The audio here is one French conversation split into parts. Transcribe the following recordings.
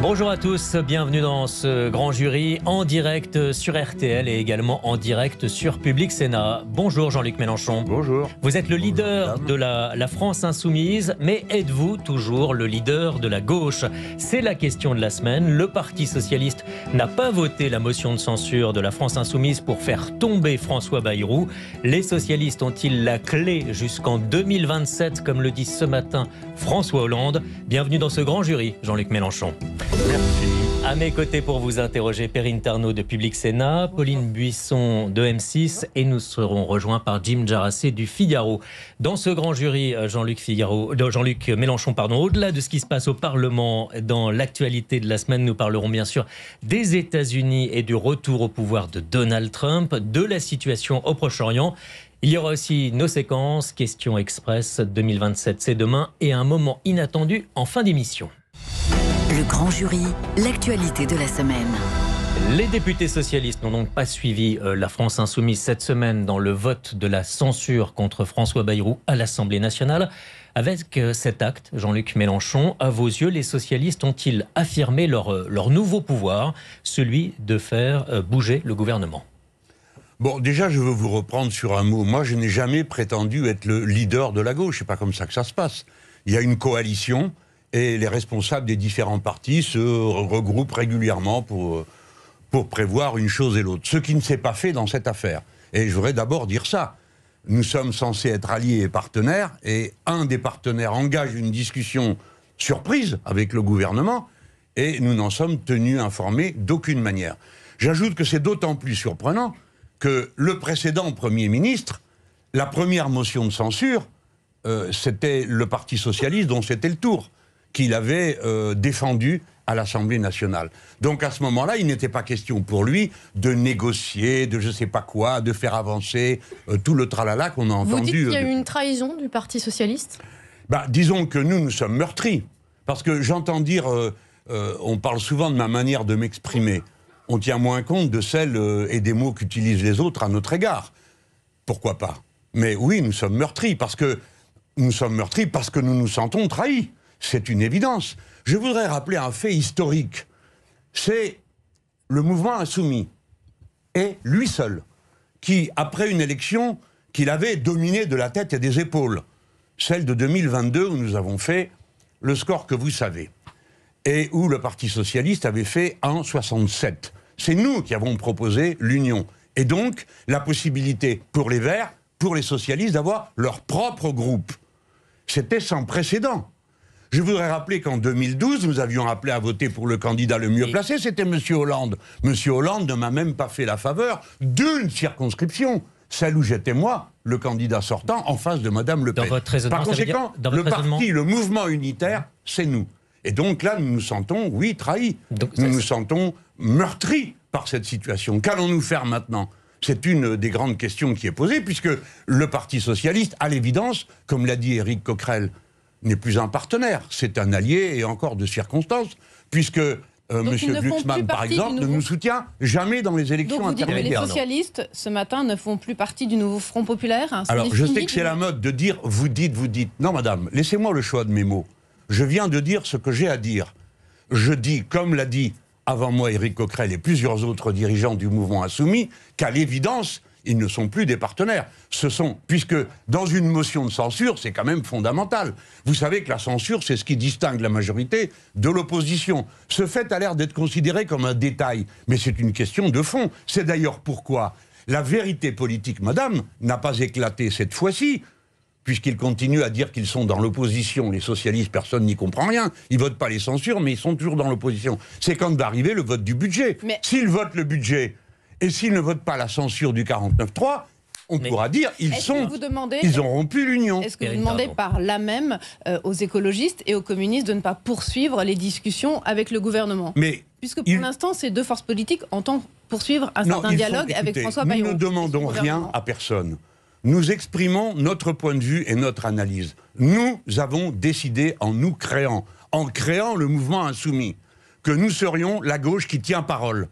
Bonjour à tous, bienvenue dans ce grand jury en direct sur RTL et également en direct sur Public Sénat. Bonjour Jean-Luc Mélenchon. Bonjour. Vous êtes le leader de la France insoumise, mais êtes-vous toujours le leader de la gauche? C'est la question de la semaine. Le Parti socialiste n'a pas voté la motion de censure de la France insoumise pour faire tomber François Bayrou. Les socialistes ont-ils la clé jusqu'en 2027, comme le dit ce matin François Hollande? Bienvenue dans ce grand jury, Jean-Luc Mélenchon. Merci. À mes côtés pour vous interroger, Perrine Tarnaud de Public Sénat, Pauline Buisson de M6 et nous serons rejoints par Jim Jarassé du Figaro. Dans ce grand jury, Jean-Luc Mélenchon, au-delà de ce qui se passe au Parlement, dans l'actualité de la semaine, nous parlerons bien sûr des États-Unis et du retour au pouvoir de Donald Trump, de la situation au Proche-Orient. Il y aura aussi nos séquences, questions express 2027, c'est demain, et un moment inattendu en fin d'émission. Le grand jury, l'actualité de la semaine. Les députés socialistes n'ont donc pas suivi la France insoumise cette semaine dans le vote de la censure contre François Bayrou à l'Assemblée nationale. Avec cet acte, Jean-Luc Mélenchon, à vos yeux, les socialistes ont-ils affirmé leur nouveau pouvoir, celui de faire bouger le gouvernement ? Bon, déjà, je veux vous reprendre sur un mot. Moi, je n'ai jamais prétendu être le leader de la gauche. C'est pas comme ça que ça se passe. Il y a une coalition et les responsables des différents partis se regroupent régulièrement pour prévoir une chose et l'autre. Ce qui ne s'est pas fait dans cette affaire. Et je voudrais d'abord dire ça. Nous sommes censés être alliés et partenaires, et un des partenaires engage une discussion surprise avec le gouvernement, et nous n'en sommes tenus informés d'aucune manière. J'ajoute que c'est d'autant plus surprenant que le précédent Premier ministre, la première motion de censure, c'était le Parti socialiste dont c'était le tour, qu'il avait défendu à l'Assemblée nationale. Donc à ce moment-là, il n'était pas question pour lui de négocier, de je ne sais pas quoi, de faire avancer tout le tralala qu'on a entendu. Vous dites qu'il y a eu une trahison du Parti socialiste ? Disons que nous sommes meurtris. Parce que j'entends dire, on parle souvent de ma manière de m'exprimer. On tient moins compte de celles et des mots qu'utilisent les autres à notre égard. Pourquoi pas ? Mais oui, nous sommes meurtris parce que nous nous sentons trahis. C'est une évidence. Je voudrais rappeler un fait historique. C'est le mouvement insoumis, et lui seul, qui, après une élection qu'il avait dominée de la tête et des épaules, celle de 2022 où nous avons fait le score que vous savez, et où le Parti socialiste avait fait 1,67. C'est nous qui avons proposé l'union. Et donc, la possibilité pour les Verts, pour les socialistes, d'avoir leur propre groupe. C'était sans précédent. Je voudrais rappeler qu'en 2012, nous avions appelé à voter pour le candidat le mieux placé, c'était M. Hollande. M. Hollande ne m'a même pas fait la faveur d'une circonscription, celle où j'étais moi, le candidat sortant, en face de Mme Le Pen. Par conséquent, le mouvement unitaire, c'est nous. Et donc là, nous nous sentons, oui, trahis. Nous nous sentons meurtris par cette situation. Qu'allons-nous faire maintenant ? C'est une des grandes questions qui est posée, puisque le Parti socialiste, à l'évidence, comme l'a dit Éric Coquerel, n'est plus un partenaire, c'est un allié et encore de circonstances, puisque M. Glucksmann, par exemple, ne nous soutient jamais dans les élections intermédiaires. Donc vous dites que les socialistes, ce matin, ne font plus partie du nouveau Front populaire ? Alors, je sais que c'est la mode de dire « vous dites ». Non, madame, laissez-moi le choix de mes mots. Je viens de dire ce que j'ai à dire. Je dis, comme l'a dit avant moi Éric Coquerel et plusieurs autres dirigeants du mouvement insoumis, qu'à l'évidence, ils ne sont plus des partenaires. Puisque dans une motion de censure, c'est quand même fondamental. Vous savez que la censure, c'est ce qui distingue la majorité de l'opposition. Ce fait a l'air d'être considéré comme un détail, mais c'est une question de fond. C'est d'ailleurs pourquoi la vérité politique, madame, n'a pas éclaté cette fois-ci, puisqu'ils continuent à dire qu'ils sont dans l'opposition. Les socialistes, personne n'y comprend rien. Ils votent pas les censures, mais ils sont toujours dans l'opposition. C'est quand va arriver le vote du budget. S'ils votent le budget, et s'ils ne votent pas la censure du 49.3, on pourra dire ils ont rompu l'union. Est-ce que vous demandez par là même aux écologistes et aux communistes de ne pas poursuivre les discussions avec le gouvernement ? Puisque pour l'instant, ces deux forces politiques entendent poursuivre un certain dialogue avec François Bayrou. Nous ne demandons rien à personne. Nous exprimons notre point de vue et notre analyse. Nous avons décidé en créant le mouvement insoumis, que nous serions la gauche qui tient parole.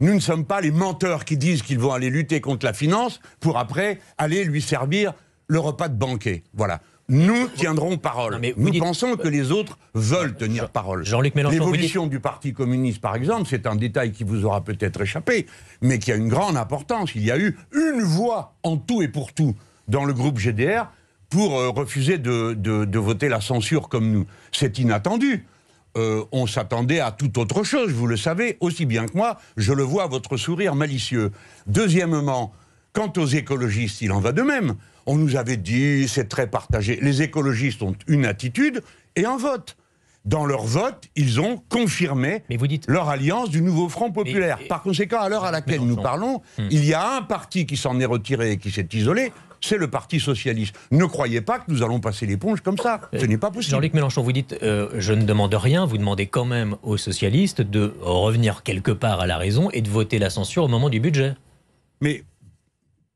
Nous ne sommes pas les menteurs qui disent qu'ils vont aller lutter contre la finance pour après aller lui servir le repas de banquet. Voilà. Nous tiendrons parole. Non, mais nous pensons que les autres veulent tenir parole. Jean-Luc Mélenchon, l'évolution du Parti communiste, par exemple, c'est un détail qui vous aura peut-être échappé, mais qui a une grande importance. Il y a eu une voix en tout et pour tout dans le groupe GDR pour refuser de voter la censure comme nous. C'est inattendu. On s'attendait à tout autre chose, vous le savez, aussi bien que moi, je le vois à votre sourire malicieux. Deuxièmement, quant aux écologistes, il en va de même. On nous avait dit, c'est très partagé. Les écologistes ont une attitude et un vote. Dans leur vote, ils ont confirmé leur alliance du nouveau Front populaire. Par conséquent, à l'heure à laquelle nous parlons, il y a un parti qui s'en est retiré et qui s'est isolé, c'est le Parti socialiste. Ne croyez pas que nous allons passer l'éponge comme ça. Ce n'est pas possible. Jean-Luc Mélenchon, vous dites je ne demande rien, vous demandez quand même aux socialistes de revenir quelque part à la raison et de voter la censure au moment du budget. Mais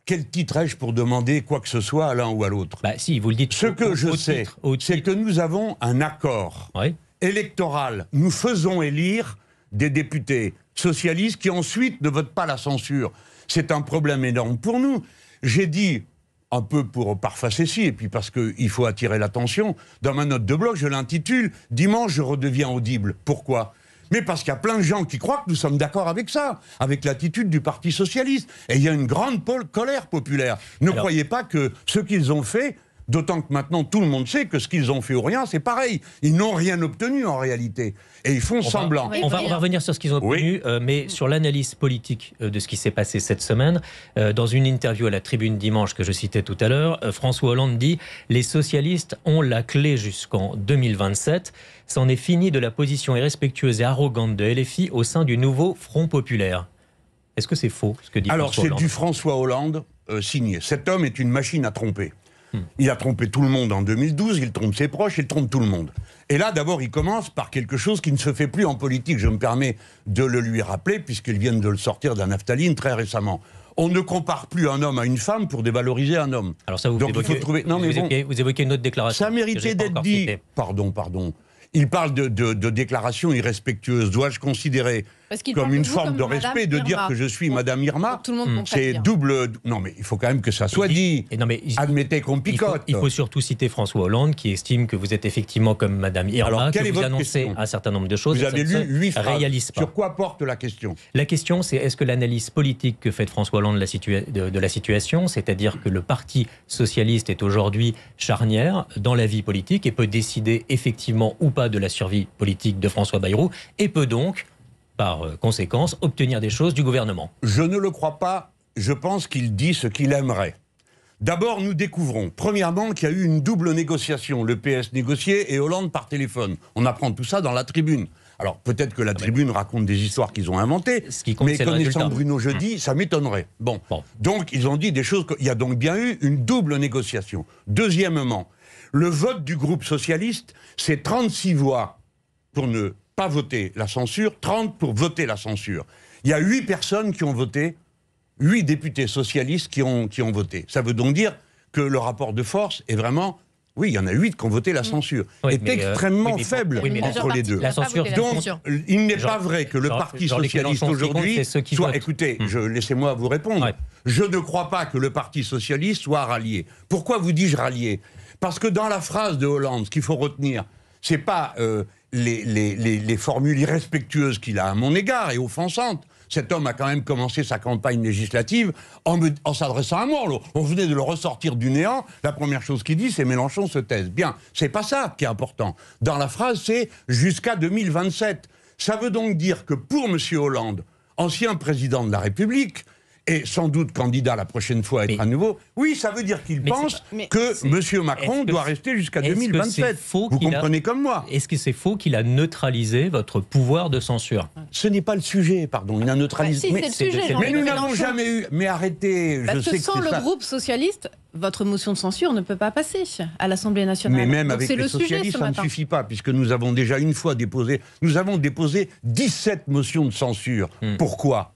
quel titre ai-je pour demander quoi que ce soit à l'un ou à l'autre? Si, vous le dites. Ce que je sais, c'est que nous avons un accord électoral. Nous faisons élire des députés socialistes qui ensuite ne votent pas la censure. C'est un problème énorme pour nous. J'ai dit, un peu par facétie, et puis parce qu'il faut attirer l'attention, dans ma note de blog, je l'intitule « Dimanche, je redeviens audible ». Pourquoi ? Mais parce qu'il y a plein de gens qui croient que nous sommes d'accord avec ça, avec l'attitude du Parti socialiste. Et il y a une grande colère populaire. Ne croyez pas que ce qu'ils ont fait, d'autant que maintenant tout le monde sait que ce qu'ils ont fait ou rien, c'est pareil. Ils n'ont rien obtenu en réalité. Et ils font semblant. On va revenir sur ce qu'ils ont obtenu, mais sur l'analyse politique de ce qui s'est passé cette semaine. Dans une interview à la Tribune Dimanche que je citais tout à l'heure, François Hollande dit « Les socialistes ont la clé jusqu'en 2027. C'en est fini de la position irrespectueuse et arrogante de LFI au sein du nouveau Front populaire. » Est-ce que c'est faux, ce que dit François Hollande ? Alors, c'est du François Hollande signé. Cet homme est une machine à tromper. Il a trompé tout le monde en 2012, il trompe ses proches, il trompe tout le monde. Et là, d'abord, il commence par quelque chose qui ne se fait plus en politique. Je me permets de le lui rappeler, puisqu'ils viennent de le sortir d'un naphtaline très récemment. On ne compare plus un homme à une femme pour dévaloriser un homme. Alors ça, vous évoquez une autre déclaration. Ça méritait d'être dit. Pardon. Il parle de déclarations irrespectueuses. Dois-je considérer comme une forme de respect de dire que je suis Madame Irma? C'est double... Non, mais il faut quand même que ça soit dit. Admettez qu'on picote. Il faut surtout citer François Hollande, qui estime que vous êtes effectivement comme Madame Irma, alors, que vous annoncez un certain nombre de choses. Vous avez lu 8 phrases. Réalise pas. Sur quoi porte la question? La question, c'est est-ce que l'analyse politique que fait François Hollande de la situation, c'est-à-dire que le Parti socialiste est aujourd'hui charnière dans la vie politique et peut décider effectivement ou pas de la survie politique de François Bayrou, et peut donc, par conséquence, obtenir des choses du gouvernement? Je ne le crois pas. Je pense qu'il dit ce qu'il aimerait. D'abord, nous découvrons, premièrement, qu'il y a eu une double négociation. Le PS négocié et Hollande par téléphone. On apprend tout ça dans la Tribune. Alors, peut-être que la Tribune raconte des histoires qu'ils ont inventées, mais connaissant Bruno Jeudi, ça m'étonnerait. Bon. Donc, ils ont dit des choses... Il y a donc bien eu une double négociation. Deuxièmement, le vote du groupe socialiste, c'est 36 voix pour ne pas voter la censure, 30 pour voter la censure. Il y a 8 personnes qui ont voté, 8 députés socialistes qui ont voté. Ça veut donc dire que le rapport de force est vraiment... Oui, il y en a 8 qui ont voté la censure. Est extrêmement faible entre les deux. La censure, donc, il n'est pas vrai que le Parti socialiste aujourd'hui soit... Écoutez, laissez-moi vous répondre. Je ne crois pas que le Parti socialiste soit rallié. Pourquoi vous dis-je rallié? Parce que dans la phrase de Hollande, ce qu'il faut retenir, c'est pas les formules irrespectueuses qu'il a à mon égard et offensantes. Cet homme a quand même commencé sa campagne législative en s'adressant à moi. On venait de le ressortir du néant. La première chose qu'il dit, c'est Mélenchon se taise. Bien, c'est pas ça qui est important. Dans la phrase, c'est jusqu'à 2027. Ça veut donc dire que pour M. Hollande, ancien président de la République, et sans doute candidat la prochaine fois à être à nouveau, oui, ça veut dire qu'il pense que M. Macron doit rester jusqu'à 2027. Vous comprenez comme moi. Est-ce que c'est faux qu'il a neutralisé votre pouvoir de censure? Ce n'est pas le sujet, pardon. Il a neutralisé... Si, c'est le sujet, mais nous n'avons jamais eu... Mais arrêtez, parce que sans le groupe socialiste, votre motion de censure ne peut pas passer à l'Assemblée nationale. Mais même avec les socialistes, ça ne suffit pas, puisque nous avons déjà une fois déposé... Nous avons déposé 17 motions de censure. Pourquoi ?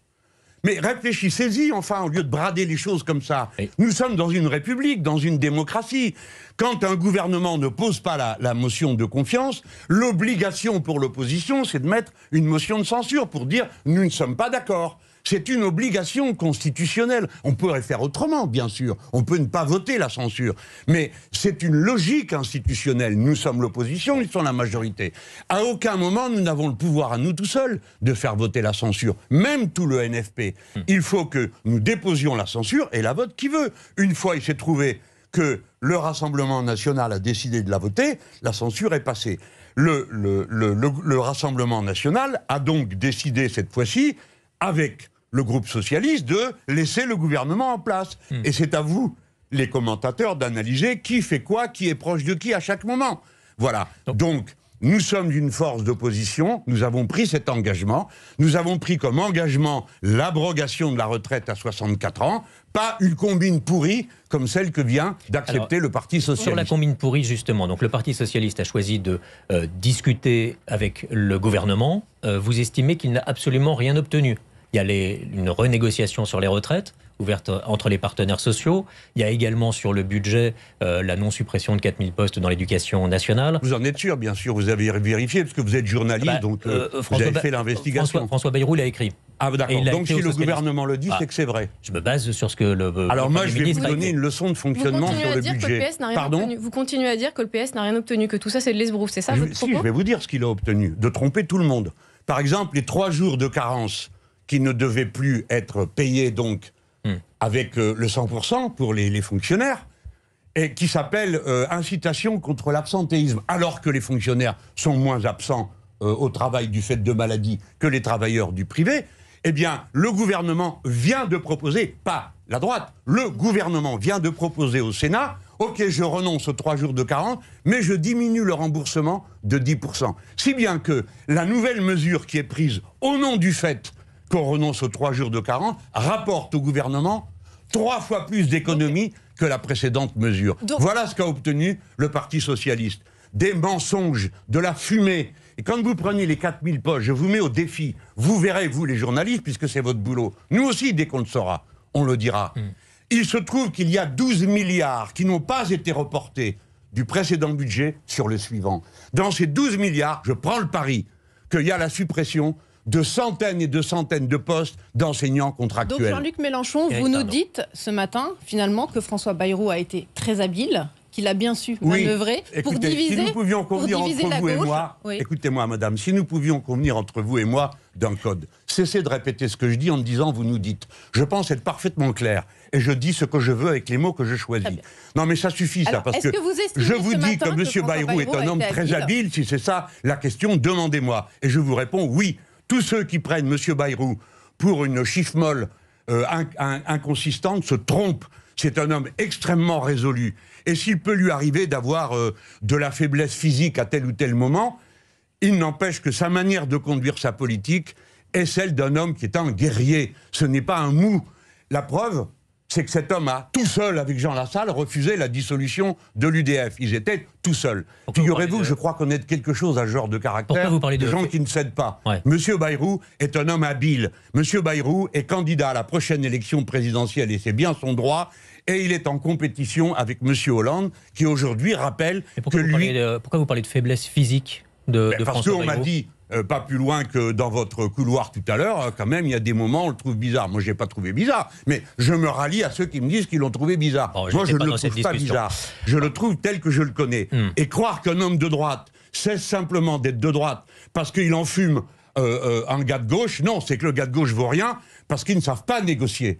Mais réfléchissez-y, enfin, au lieu de brader les choses comme ça. Nous sommes dans une république, dans une démocratie. Quand un gouvernement ne pose pas la motion de confiance, l'obligation pour l'opposition, c'est de mettre une motion de censure pour dire « nous ne sommes pas d'accord ». C'est une obligation constitutionnelle. On pourrait faire autrement, bien sûr. On peut ne pas voter la censure. Mais c'est une logique institutionnelle. Nous sommes l'opposition, ils sont la majorité. À aucun moment, nous n'avons le pouvoir à nous tout seuls de faire voter la censure. Même tout le NFP. Il faut que nous déposions la censure et la vote qui veut. Une fois, il s'est trouvé que le Rassemblement national a décidé de la voter, la censure est passée. Le Rassemblement national a donc décidé cette fois-ci, avec le groupe socialiste, de laisser le gouvernement en place. Et c'est à vous, les commentateurs, d'analyser qui fait quoi, qui est proche de qui à chaque moment. Voilà. Donc, nous sommes une force d'opposition, nous avons pris cet engagement, nous avons pris comme engagement l'abrogation de la retraite à 64 ans, pas une combine pourrie comme celle que vient d'accepter le Parti socialiste. Sur la combine pourrie, justement, donc le Parti socialiste a choisi de discuter avec le gouvernement. Vous estimez qu'il n'a absolument rien obtenu. Il y a une renégociation sur les retraites, ouverte entre les partenaires sociaux. Il y a également sur le budget la non-suppression de 4000 postes dans l'éducation nationale. Vous en êtes sûr, bien sûr, vous avez vérifié, parce que vous êtes journaliste, donc vous avez fait l'investigation. François Bayrou l'a écrit. Ah d'accord, donc si le gouvernement le dit, c'est que c'est vrai. Je me base sur ce que le Alors moi, je vais vous donner une leçon de fonctionnement sur le budget. Vous continuez à dire que le PS n'a rien obtenu, que tout ça c'est de l'esbrouf, c'est ça votre propos ? Si, je vais vous dire ce qu'il a obtenu, de tromper tout le monde. Par exemple, les 3 jours de carence qui ne devaient plus être payés donc avec le 100% pour les fonctionnaires, et qui s'appelle incitation contre l'absentéisme, alors que les fonctionnaires sont moins absents au travail du fait de maladies que les travailleurs du privé. Eh bien, le gouvernement vient de proposer, pas la droite, le gouvernement vient de proposer au Sénat, ok, je renonce aux 3 jours de carence, mais je diminue le remboursement de 10%. Si bien que la nouvelle mesure qui est prise au nom du fait qu'on renonce aux 3 jours de carence rapporte au gouvernement 3 fois plus d'économies que la précédente mesure. Voilà ce qu'a obtenu le Parti socialiste. Des mensonges, de la fumée. Et quand vous prenez les 4000 postes, je vous mets au défi. Vous verrez, vous les journalistes, puisque c'est votre boulot. Nous aussi, dès qu'on le saura, on le dira. Il se trouve qu'il y a 12 milliards qui n'ont pas été reportés du précédent budget sur le suivant. Dans ces 12 milliards, je prends le pari qu'il y a la suppression de centaines et de centaines de postes d'enseignants contractuels. Donc Jean-Luc Mélenchon, vous nous dites ce matin, finalement, que François Bayrou a été très habile, qu'il a bien su manœuvrer pour diviser, si nous pouvions convenir entre vous et moi, écoutez-moi madame, si nous pouvions convenir entre vous et moi d'un code, cessez de répéter ce que je dis en me disant vous nous dites. Je pense être parfaitement clair et je dis ce que je veux avec les mots que je choisis. Non mais ça suffit. Alors, ça, parce que je vous dis que M. Bayrou est un homme très habile, si c'est ça la question, demandez-moi. Et je vous réponds oui. Tous ceux qui prennent M. Bayrou pour une chiffre molle inconsistante se trompent. C'est un homme extrêmement résolu. Et s'il peut lui arriver d'avoir de la faiblesse physique à tel ou tel moment, il n'empêche que sa manière de conduire sa politique est celle d'un homme qui est un guerrier. Ce n'est pas un mou. La preuve, c'est que cet homme a, tout seul, avec Jean Lassalle, refusé la dissolution de l'UDF. Ils étaient tout seuls. Figurez-vous, je crois connaître quelque chose à ce genre de caractère, de gens qui ne cèdent pas. Monsieur Bayrou est un homme habile. Monsieur Bayrou est candidat à la prochaine élection présidentielle, et c'est bien son droit, et il est en compétition avec Monsieur Hollande, qui aujourd'hui rappelle que lui... Pourquoi vous parlez de faiblesse physique de François Bayrou ? Parce qu'on m'a dit... pas plus loin que dans votre couloir tout à l'heure, quand même, il y a des moments où on le trouve bizarre. Moi, je n'ai pas trouvé bizarre, mais je me rallie à ceux qui me disent qu'ils l'ont trouvé bizarre. Moi, je ne le trouve pas bizarre. Je le trouve tel que je le connais. Et croire qu'un homme de droite cesse simplement d'être de droite parce qu'il en fume un gars de gauche, non, c'est que le gars de gauche vaut rien parce qu'ils ne savent pas négocier.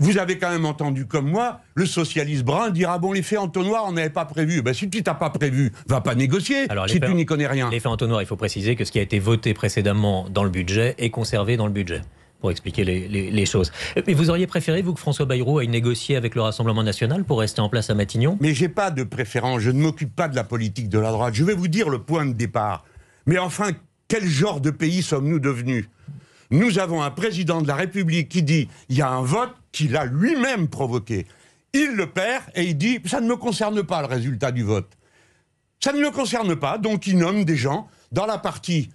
Vous avez quand même entendu, comme moi, le socialiste brun dire « Ah bon, l'effet entonnoir, on n'avait pas prévu. » Ben, si tu n'as pas prévu, va pas négocier, si tu n'y connais rien. L'effet entonnoir, il faut préciser que ce qui a été voté précédemment dans le budget est conservé dans le budget, pour expliquer les choses. Mais vous auriez préféré, vous, que François Bayrou aille négocier avec le Rassemblement national pour rester en place à Matignon ? Mais j'ai pas de préférence, je ne m'occupe pas de la politique de la droite. Je vais vous dire le point de départ. Mais enfin, quel genre de pays sommes-nous devenus ? Nous avons un président de la République qui dit il y a un vote qu'il a lui-même provoqué. Il le perd et il dit ça ne me concerne pas le résultat du vote. Ça ne me concerne pas, donc il nomme des gens dans la partie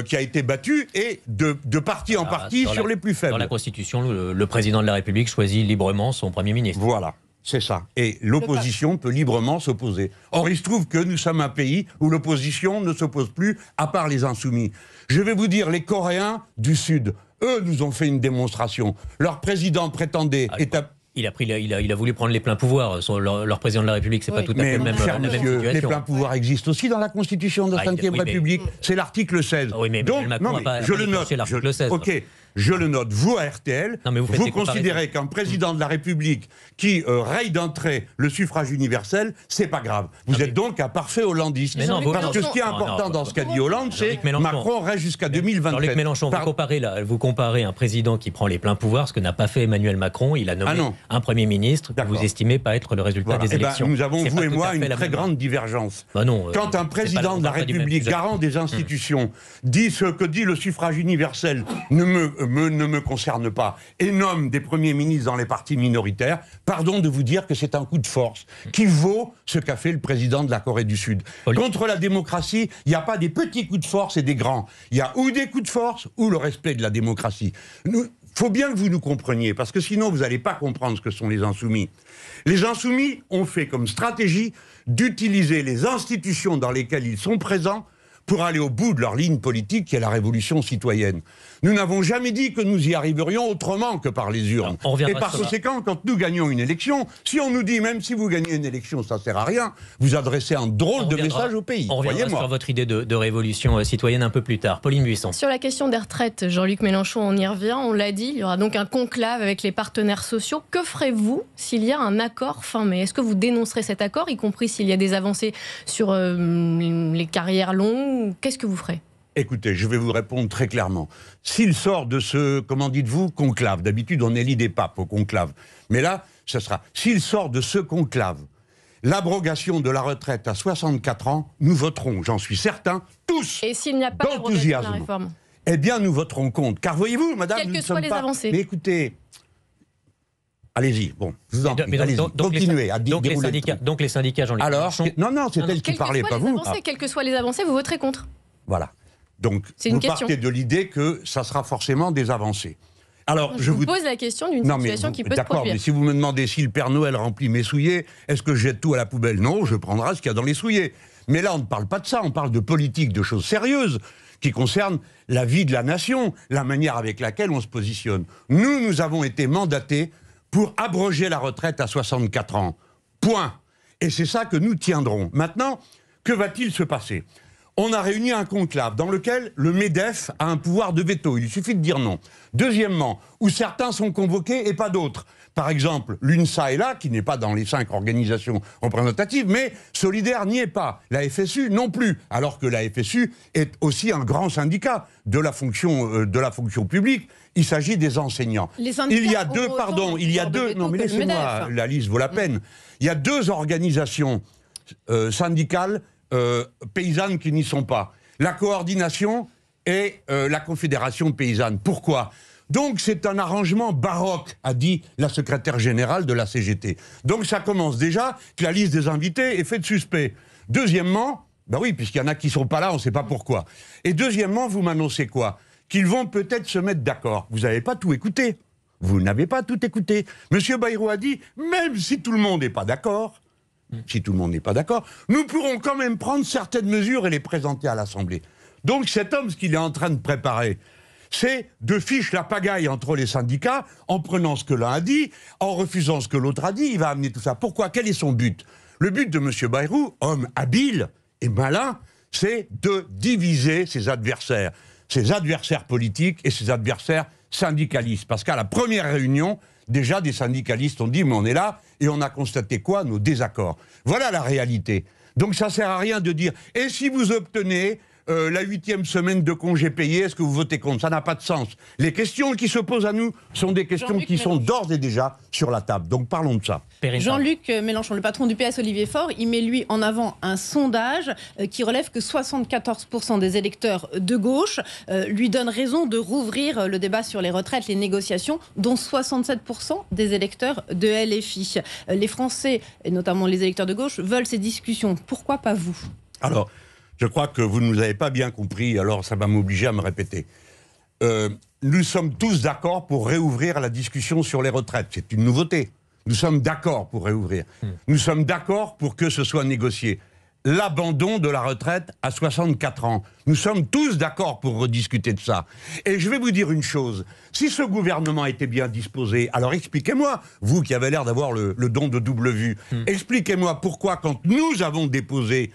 qui a été battue et de parti en parti sur les plus faibles. Dans la Constitution, le président de la République choisit librement son Premier ministre. Voilà. C'est ça. Et l'opposition peut librement s'opposer. Or, il se trouve que nous sommes un pays où l'opposition ne s'oppose plus, à part les insoumis. Je vais vous dire, les Coréens du Sud, Eux nous ont fait une démonstration. Leur président prétendait... Il a voulu prendre les pleins pouvoirs. Leur président de la République, c'est pas tout à fait la même situation. Les pleins pouvoirs existent aussi dans la Constitution de la Ve République. C'est l'article 16. Oui, mais donc, je le note. L'article 16. Ok. Je le note, vous à RTL, vous considérez qu'un président de la République qui raye d'un trait le suffrage universel, c'est pas grave. Vous êtes donc un parfait hollandiste. Parce que ce qui est important dans ce qu'a dit Hollande, c'est Macron reste jusqu'à 2027. Jean-Luc Mélenchon, vous comparez un président qui prend les pleins pouvoirs, ce que n'a pas fait Emmanuel Macron. Il a nommé un Premier ministre que vous estimez pas être le résultat des élections. Nous avons, vous et moi, une très grande divergence. Quand un président de la République, garant des institutions, dit ce que dit le suffrage universel ne me concerne pas et nomme des premiers ministres dans les partis minoritaires, pardon de vous dire que c'est un coup de force qui vaut ce qu'a fait le président de la Corée du Sud. Contre la démocratie, il n'y a pas des petits coups de force et des grands. Il y a ou des coups de force ou le respect de la démocratie. Il faut bien que vous nous compreniez, parce que sinon vous n'allez pas comprendre ce que sont les insoumis. Les insoumis ont fait comme stratégie d'utiliser les institutions dans lesquelles ils sont présents pour aller au bout de leur ligne politique qui est la révolution citoyenne. Nous n'avons jamais dit que nous y arriverions autrement que par les urnes. Et par conséquent, quand nous gagnons une élection, si on nous dit, même si vous gagnez une élection, ça ne sert à rien, vous adressez un drôle de message au pays. On reviendra sur votre idée de révolution citoyenne un peu plus tard. Pauline Buisson. Sur la question des retraites, Jean-Luc Mélenchon, on y revient, on l'a dit, il y aura donc un conclave avec les partenaires sociaux. Que ferez-vous s'il y a un accord fin mai? Est-ce que vous dénoncerez cet accord, y compris s'il y a des avancées sur les carrières longues? Qu'est-ce que vous ferez? Écoutez, je vais vous répondre très clairement. S'il sort de ce, comment dites-vous, conclave, d'habitude on élit des papes au conclave, mais là, ce sera, s'il sort de ce conclave, l'abrogation de la retraite à 64 ans, nous voterons, j'en suis certain, tous, et s'il n'y a pas d'abrogation de la réforme? Eh bien, nous voterons contre. Car voyez-vous, madame, quelles que soient les avancées. Mais écoutez... Allez-y, bon, je vous en prie, allez-y, continuez à dérouler. Donc les syndicats, Jean-Luc Mélenchon... Non, c'est elle qui parlait, pas vous. Quelles que soient les avancées, vous voterez contre. Voilà. Donc, vous partez de l'idée que ça sera forcément des avancées. Alors, je vous pose la question d'une situation qui peut se produire. D'accord, mais si vous me demandez si le Père Noël remplit mes souliers, est-ce que je jette tout à la poubelle? Non, je prendrai ce qu'il y a dans les souliers. Mais là, on ne parle pas de ça, on parle de politique, de choses sérieuses qui concernent la vie de la nation, la manière avec laquelle on se positionne. Nous avons été mandatés pour abroger la retraite à 64 ans. Point. Et c'est ça que nous tiendrons. Maintenant, que va-t-il se passer? On a réuni un conclave dans lequel le MEDEF a un pouvoir de veto. Il suffit de dire non. Deuxièmement, où certains sont convoqués et pas d'autres. Par exemple, l'UNSA est là, qui n'est pas dans les 5 organisations représentatives, mais Solidaire n'y est pas. La FSU non plus, alors que la FSU est aussi un grand syndicat de la fonction publique. Il s'agit des enseignants. Il y a deux, non mais laissez-moi, la liste vaut la peine. Il y a 2 organisations syndicales paysannes qui n'y sont pas. La coordination et la Confédération paysanne. Pourquoi ? Donc c'est un arrangement baroque, a dit la secrétaire générale de la CGT. Donc ça commence déjà que la liste des invités est faite suspect. Deuxièmement, ben oui, puisqu'il y en a qui ne sont pas là, on ne sait pas pourquoi. Et deuxièmement, vous m'annoncez quoi? Qu'ils vont peut-être se mettre d'accord. Vous n'avez pas tout écouté. Vous n'avez pas tout écouté. Monsieur Bayrou a dit, même si tout le monde n'est pas d'accord, nous pourrons quand même prendre certaines mesures et les présenter à l'Assemblée. Donc cet homme, ce qu'il est en train de préparer, c'est de ficher la pagaille entre les syndicats en prenant ce que l'un a dit, en refusant ce que l'autre a dit. Il va amener tout ça. Pourquoi? Quel est son but? Le but de M. Bayrou, homme habile et malin, c'est de diviser ses adversaires politiques et ses adversaires syndicalistes. Parce qu'à la première réunion, déjà des syndicalistes ont dit « mais on est là » et on a constaté quoi? Nos désaccords. Voilà la réalité. Donc ça ne sert à rien de dire « et si vous obtenez la 8e semaine de congé payé, est-ce que vous votez contre ?» Ça n'a pas de sens. Les questions qui se posent à nous sont des questions qui sont d'ores et déjà sur la table. Donc parlons de ça. Jean-Luc Mélenchon, le patron du PS, Olivier Faure, il met lui en avant un sondage qui relève que 74% des électeurs de gauche lui donnent raison de rouvrir le débat sur les retraites, les négociations, dont 67% des électeurs de LFI. Les Français, et notamment les électeurs de gauche, veulent ces discussions. Pourquoi pas vous? Alors, je crois que vous ne nous avez pas bien compris, alors ça va m'obliger à me répéter. Nous sommes tous d'accord pour réouvrir la discussion sur les retraites. C'est une nouveauté. Nous sommes d'accord pour réouvrir. Nous sommes d'accord pour que ce soit négocié. l'abandon de la retraite à 64 ans. Nous sommes tous d'accord pour rediscuter de ça. Et je vais vous dire une chose, si ce gouvernement était bien disposé, alors expliquez-moi, vous qui avez l'air d'avoir le don de double vue, expliquez-moi pourquoi quand nous avons déposé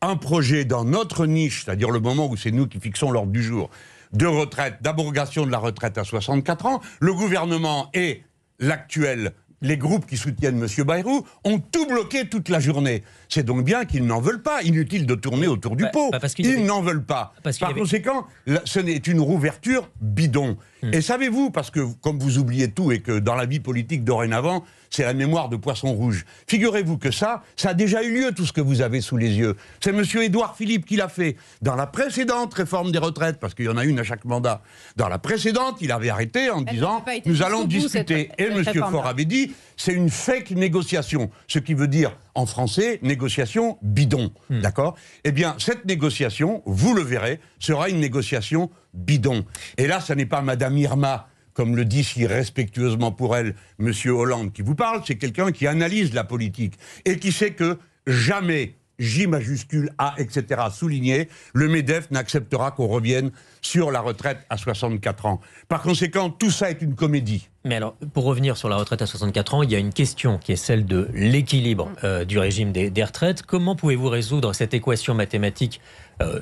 un projet dans notre niche, c'est-à-dire le moment où c'est nous qui fixons l'ordre du jour, de retraite, d'abrogation de la retraite à 64 ans, le gouvernement et l'actuel, les groupes qui soutiennent M. Bayrou, ont tout bloqué toute la journée. C'est donc bien qu'ils n'en veulent pas. Inutile de tourner autour du pot. Ils n'en veulent pas. Par conséquent, ce n'est une rouverture bidon. Et savez-vous, parce que comme vous oubliez tout et que dans la vie politique dorénavant, c'est la mémoire de poisson rouge. Figurez-vous que ça a déjà eu lieu, tout ce que vous avez sous les yeux. C'est M. Édouard Philippe qui l'a fait. Dans la précédente réforme des retraites, parce qu'il y en a une à chaque mandat, dans la précédente, il avait arrêté en disant « Nous allons discuter ». Et M. Faure avait dit « C'est une fake négociation », ce qui veut dire, en français, négociation bidon. D'accord ? Eh bien, cette négociation, vous le verrez, sera une négociation bidon. Et là, ce n'est pas Madame Irma, comme le dit si respectueusement pour elle M. Hollande qui vous parle, c'est quelqu'un qui analyse la politique et qui sait que jamais, J majuscule A, etc., souligné, le MEDEF n'acceptera qu'on revienne sur la retraite à 64 ans. Par conséquent, tout ça est une comédie. Mais alors, pour revenir sur la retraite à 64 ans, il y a une question qui est celle de l'équilibre du régime des retraites. Comment pouvez-vous résoudre cette équation mathématique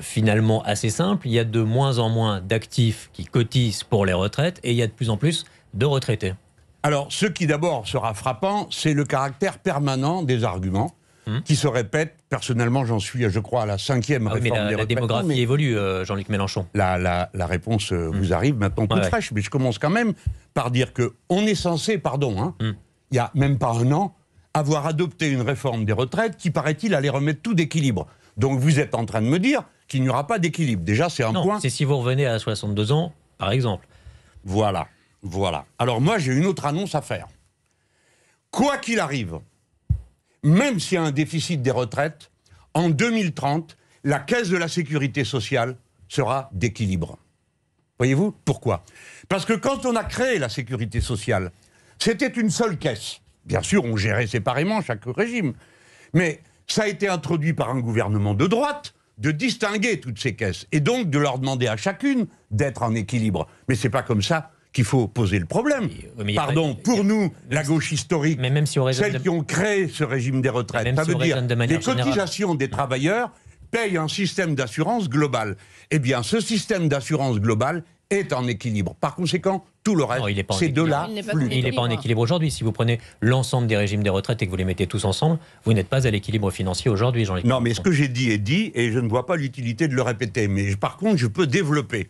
finalement assez simple? Il y a de moins en moins d'actifs qui cotisent pour les retraites et il y a de plus en plus de retraités. Alors, ce qui d'abord sera frappant, c'est le caractère permanent des arguments qui se répètent. Personnellement, j'en suis, je crois, à la 5e réforme des retraites. La démographie évolue, Jean-Luc Mélenchon. La réponse vous arrive maintenant toute fraîche, mais je commence quand même par dire qu'on est censé, il n'y a même pas un an, avoir adopté une réforme des retraites qui, paraît-il, allait remettre tout d'équilibre. Donc vous êtes en train de me dire qu'il n'y aura pas d'équilibre. Déjà, c'est un point... Non, c'est si vous revenez à 62 ans, par exemple. Voilà. Alors moi, j'ai une autre annonce à faire. Quoi qu'il arrive, même s'il y a un déficit des retraites, en 2030, la caisse de la sécurité sociale sera d'équilibre. Voyez-vous pourquoi? Parce que quand on a créé la sécurité sociale, c'était une seule caisse. Bien sûr, on gérait séparément chaque régime. Mais ça a été introduit par un gouvernement de droite de distinguer toutes ces caisses et donc de leur demander à chacune d'être en équilibre. Mais c'est pas comme ça qu'il faut poser le problème. Pardon, pour nous, la gauche historique, mais même si celles qui ont créé ce régime des retraites, ça veut dire les cotisations des travailleurs payent un système d'assurance global. Eh bien, ce système d'assurance global est en équilibre. Par conséquent, tout le reste, c'est de là plus. Il n'est pas en équilibre aujourd'hui. Si vous prenez l'ensemble des régimes des retraites et que vous les mettez tous ensemble, vous n'êtes pas à l'équilibre financier aujourd'hui, Jean-Luc. Non, mais ce que j'ai dit est dit, et je ne vois pas l'utilité de le répéter. Mais par contre, je peux développer.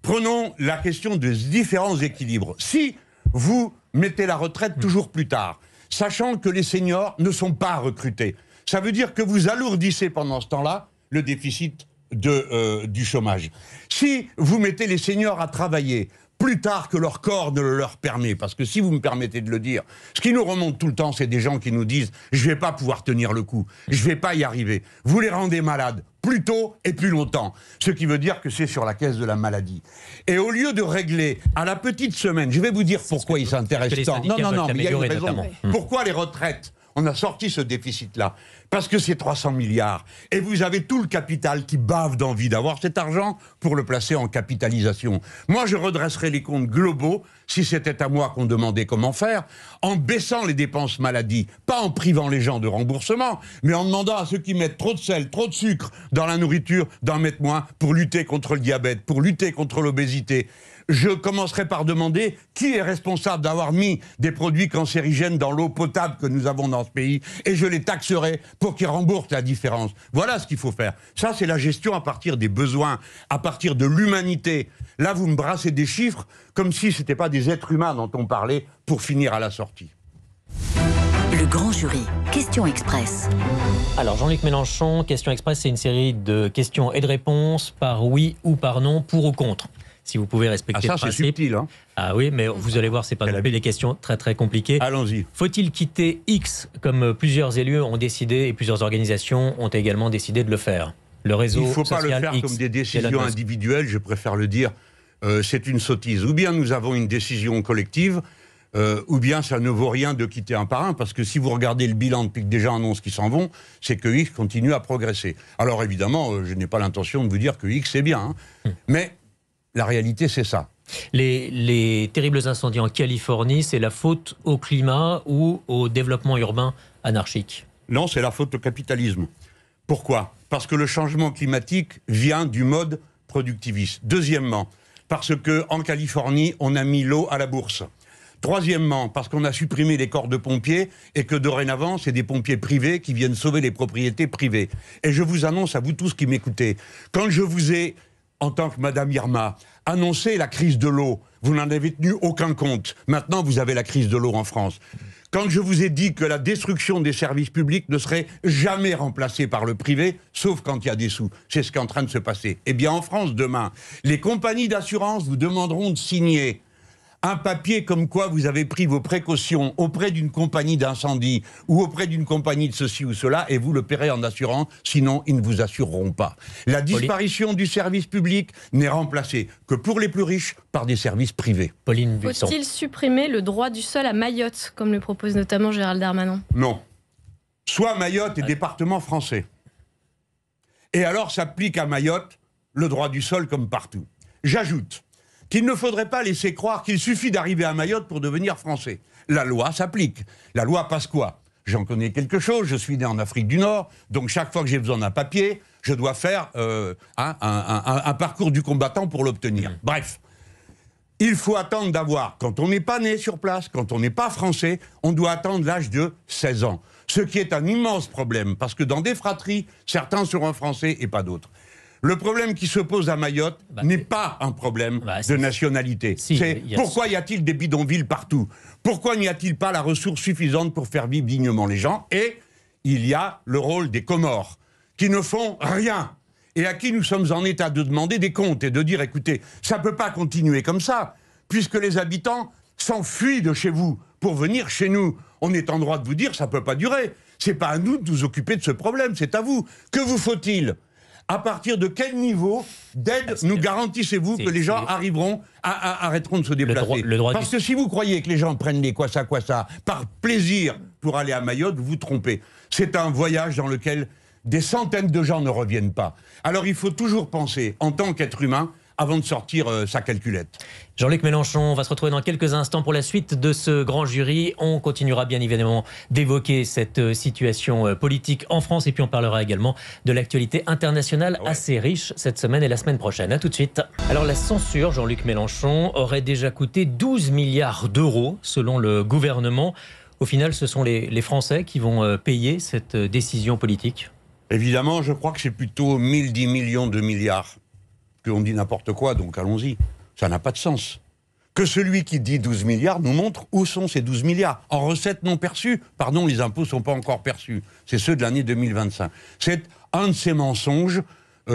Prenons la question des différents équilibres. Si vous mettez la retraite toujours plus tard, sachant que les seniors ne sont pas recrutés, ça veut dire que vous alourdissez pendant ce temps-là le déficit du chômage. Si vous mettez les seniors à travailler plus tard que leur corps ne le leur permet, parce que si vous me permettez de le dire, ce qui nous remonte tout le temps, c'est des gens qui nous disent « je ne vais pas pouvoir tenir le coup, je ne vais pas y arriver ». Vous les rendez malades plus tôt et plus longtemps, ce qui veut dire que c'est sur la caisse de la maladie. Et au lieu de régler à la petite semaine, je vais vous dire pourquoi ils s'intéressent tant. Non, mais il y a une raison. Pourquoi les retraites ? On a sorti ce déficit-là parce que c'est 300 milliards. Et vous avez tout le capital qui bave d'envie d'avoir cet argent pour le placer en capitalisation. Moi, je redresserais les comptes globaux, si c'était à moi qu'on demandait comment faire, en baissant les dépenses maladie, pas en privant les gens de remboursement, mais en demandant à ceux qui mettent trop de sel, trop de sucre dans la nourriture, d'en mettre moins pour lutter contre le diabète, pour lutter contre l'obésité. Je commencerai par demander qui est responsable d'avoir mis des produits cancérigènes dans l'eau potable que nous avons dans ce pays, et je les taxerai pour qu'ils remboursent la différence. Voilà ce qu'il faut faire. Ça, c'est la gestion à partir des besoins, à partir de l'humanité. Là, vous me brassez des chiffres comme si ce n'était pas des êtres humains dont on parlait pour finir à la sortie. Le grand jury, question express. Alors Jean-Luc Mélenchon, question express, c'est une série de questions et de réponses par oui ou par non, pour ou contre. Si vous pouvez respecter le principe. C'est subtil, hein. Ah oui, mais vous allez voir, c'est pas non plus des questions très très compliquées. Allons-y. Faut-il quitter X, comme plusieurs élus ont décidé et plusieurs organisations ont également décidé de le faire? Le réseau Il ne faut pas social le faire X, comme des décisions individuelles, je préfère le dire, c'est une sottise. Ou bien nous avons une décision collective, ou bien ça ne vaut rien de quitter un par un, parce que si vous regardez le bilan depuis que des gens annoncent qu'ils s'en vont, c'est que X continue à progresser. Alors évidemment, je n'ai pas l'intention de vous dire que X c'est bien, hein, mais la réalité c'est ça. Les terribles incendies en Californie, c'est la faute au climat ou au développement urbain anarchique? Non, c'est la faute au capitalisme. Pourquoi? Parce que le changement climatique vient du mode productiviste. Deuxièmement, parce qu'en Californie, on a mis l'eau à la bourse. Troisièmement, parce qu'on a supprimé les corps de pompiers et que dorénavant, c'est des pompiers privés qui viennent sauver les propriétés privées. Et je vous annonce à vous tous qui m'écoutez, quand je vous ai, en tant que Madame Irma, annoncé la crise de l'eau, vous n'en avez tenu aucun compte. Maintenant, vous avez la crise de l'eau en France. Quand je vous ai dit que la destruction des services publics ne serait jamais remplacée par le privé, sauf quand il y a des sous, c'est ce qui est en train de se passer. Eh bien, en France, demain, les compagnies d'assurance vous demanderont de signer un papier comme quoi vous avez pris vos précautions auprès d'une compagnie d'incendie ou auprès d'une compagnie de ceci ou cela, et vous le paierez en assurant, sinon ils ne vous assureront pas. La disparition du service public n'est remplacée que pour les plus riches par des services privés. Pauline Buisson. Faut-il supprimer le droit du sol à Mayotte, comme le propose notamment Gérald Darmanin? Non. Soit Mayotte est département français. Et alors s'applique à Mayotte le droit du sol comme partout. J'ajoute qu'il ne faudrait pas laisser croire qu'il suffit d'arriver à Mayotte pour devenir français. La loi s'applique. La loi passe quoi? J'en connais quelque chose, je suis né en Afrique du Nord, donc chaque fois que j'ai besoin d'un papier, je dois faire un parcours du combattant pour l'obtenir. Bref, il faut attendre d'avoir, quand on n'est pas né sur place, quand on n'est pas français, on doit attendre l'âge de 16 ans. Ce qui est un immense problème, parce que dans des fratries, certains seront français et pas d'autres. Le problème qui se pose à Mayotte n'est pas un problème de nationalité. Pourquoi y a-t-il des bidonvilles partout? Pourquoi n'y a-t-il pas la ressource suffisante pour faire vivre dignement les gens? Et il y a le rôle des Comores, qui ne font rien, et à qui nous sommes en état de demander des comptes, et de dire, écoutez, ça ne peut pas continuer comme ça, puisque les habitants s'enfuient de chez vous pour venir chez nous. On est en droit de vous dire, ça ne peut pas durer. Ce n'est pas à nous de nous occuper de ce problème, c'est à vous. Que vous faut-il? À partir de quel niveau d'aide nous garantissez-vous que les gens arrêteront de se déplacer? Parce que si vous croyez que les gens prennent les quoi ça par plaisir pour aller à Mayotte, vous vous trompez. C'est un voyage dans lequel des centaines de gens ne reviennent pas. Alors il faut toujours penser, en tant qu'être humain, avant de sortir sa calculette. Jean-Luc Mélenchon, on va se retrouver dans quelques instants pour la suite de ce grand jury. On continuera bien évidemment d'évoquer cette situation politique en France et puis on parlera également de l'actualité internationale assez riche cette semaine et la semaine prochaine. A tout de suite. Alors la censure, Jean-Luc Mélenchon, aurait déjà coûté 12 milliards d'euros selon le gouvernement. Au final, ce sont les Français qui vont payer cette décision politique? Évidemment, je crois que c'est plutôt 1010 millions de milliards. Qu'on dit n'importe quoi, donc allons-y. Ça n'a pas de sens. Que celui qui dit 12 milliards nous montre où sont ces 12 milliards. En recettes non perçues, pardon, les impôts ne sont pas encore perçus. C'est ceux de l'année 2025. C'est un de ces mensonges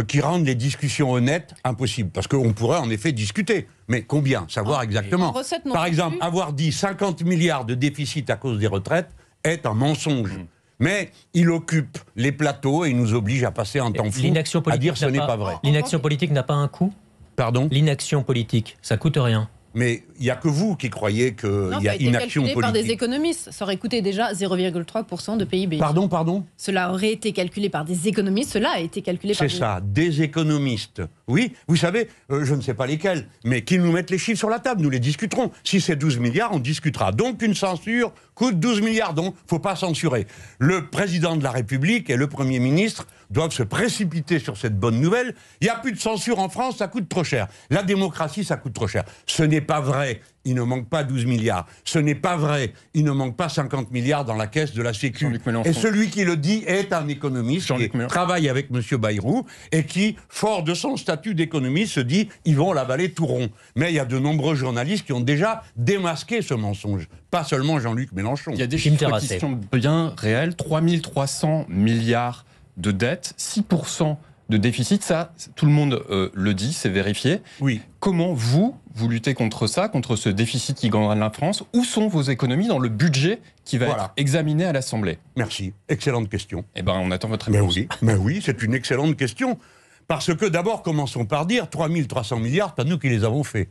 qui rendent les discussions honnêtes impossibles. Parce qu'on pourrait en effet discuter. Mais combien? Savoir exactement. Par exemple, avoir dit 50 milliards de déficit à cause des retraites est un mensonge. Mais il occupe les plateaux et il nous oblige à passer un temps fou à dire ce n'est pas vrai. L'inaction politique n'a pas un coût? Pardon? L'inaction politique, ça coûte rien. Mais il n'y a que vous qui croyez qu'il y a inaction politique. Par des économistes. Ça aurait coûté déjà 0,3% de PIB. Pardon? Cela aurait été calculé par des économistes. Cela a été calculé par des... C'est ça, des économistes. Oui, vous savez, je ne sais pas lesquels, mais qu'ils nous mettent les chiffres sur la table, nous les discuterons. Si c'est 12 milliards, on discutera. Donc une censure coûte 12 milliards, donc il ne faut pas censurer. Le président de la République et le Premier ministre doivent se précipiter sur cette bonne nouvelle. Il n'y a plus de censure en France, ça coûte trop cher. La démocratie, ça coûte trop cher. Ce n'est pas vrai. Il ne manque pas 12 milliards. Ce n'est pas vrai. Il ne manque pas 50 milliards dans la caisse de la Sécu. Et celui qui le dit est un économiste qui travaille avec M. Bayrou et qui, fort de son statut d'économiste, se dit « ils vont l'avaler tout rond ». Mais il y a de nombreux journalistes qui ont déjà démasqué ce mensonge. Pas seulement Jean-Luc Mélenchon. Il y a des chiffres qui sont bien réels. 3300 milliards de dettes, 6% de déficit, ça, tout le monde le dit, c'est vérifié. Oui. Comment vous luttez contre ça, contre ce déficit qui gangrène la France? Où sont vos économies dans le budget qui va être examiné à l'Assemblée? Merci, excellente question. Eh bien, on attend votre réponse. Mais oui, c'est une excellente question. Parce que d'abord, commençons par dire 3300 milliards, c'est pas nous qui les avons faits.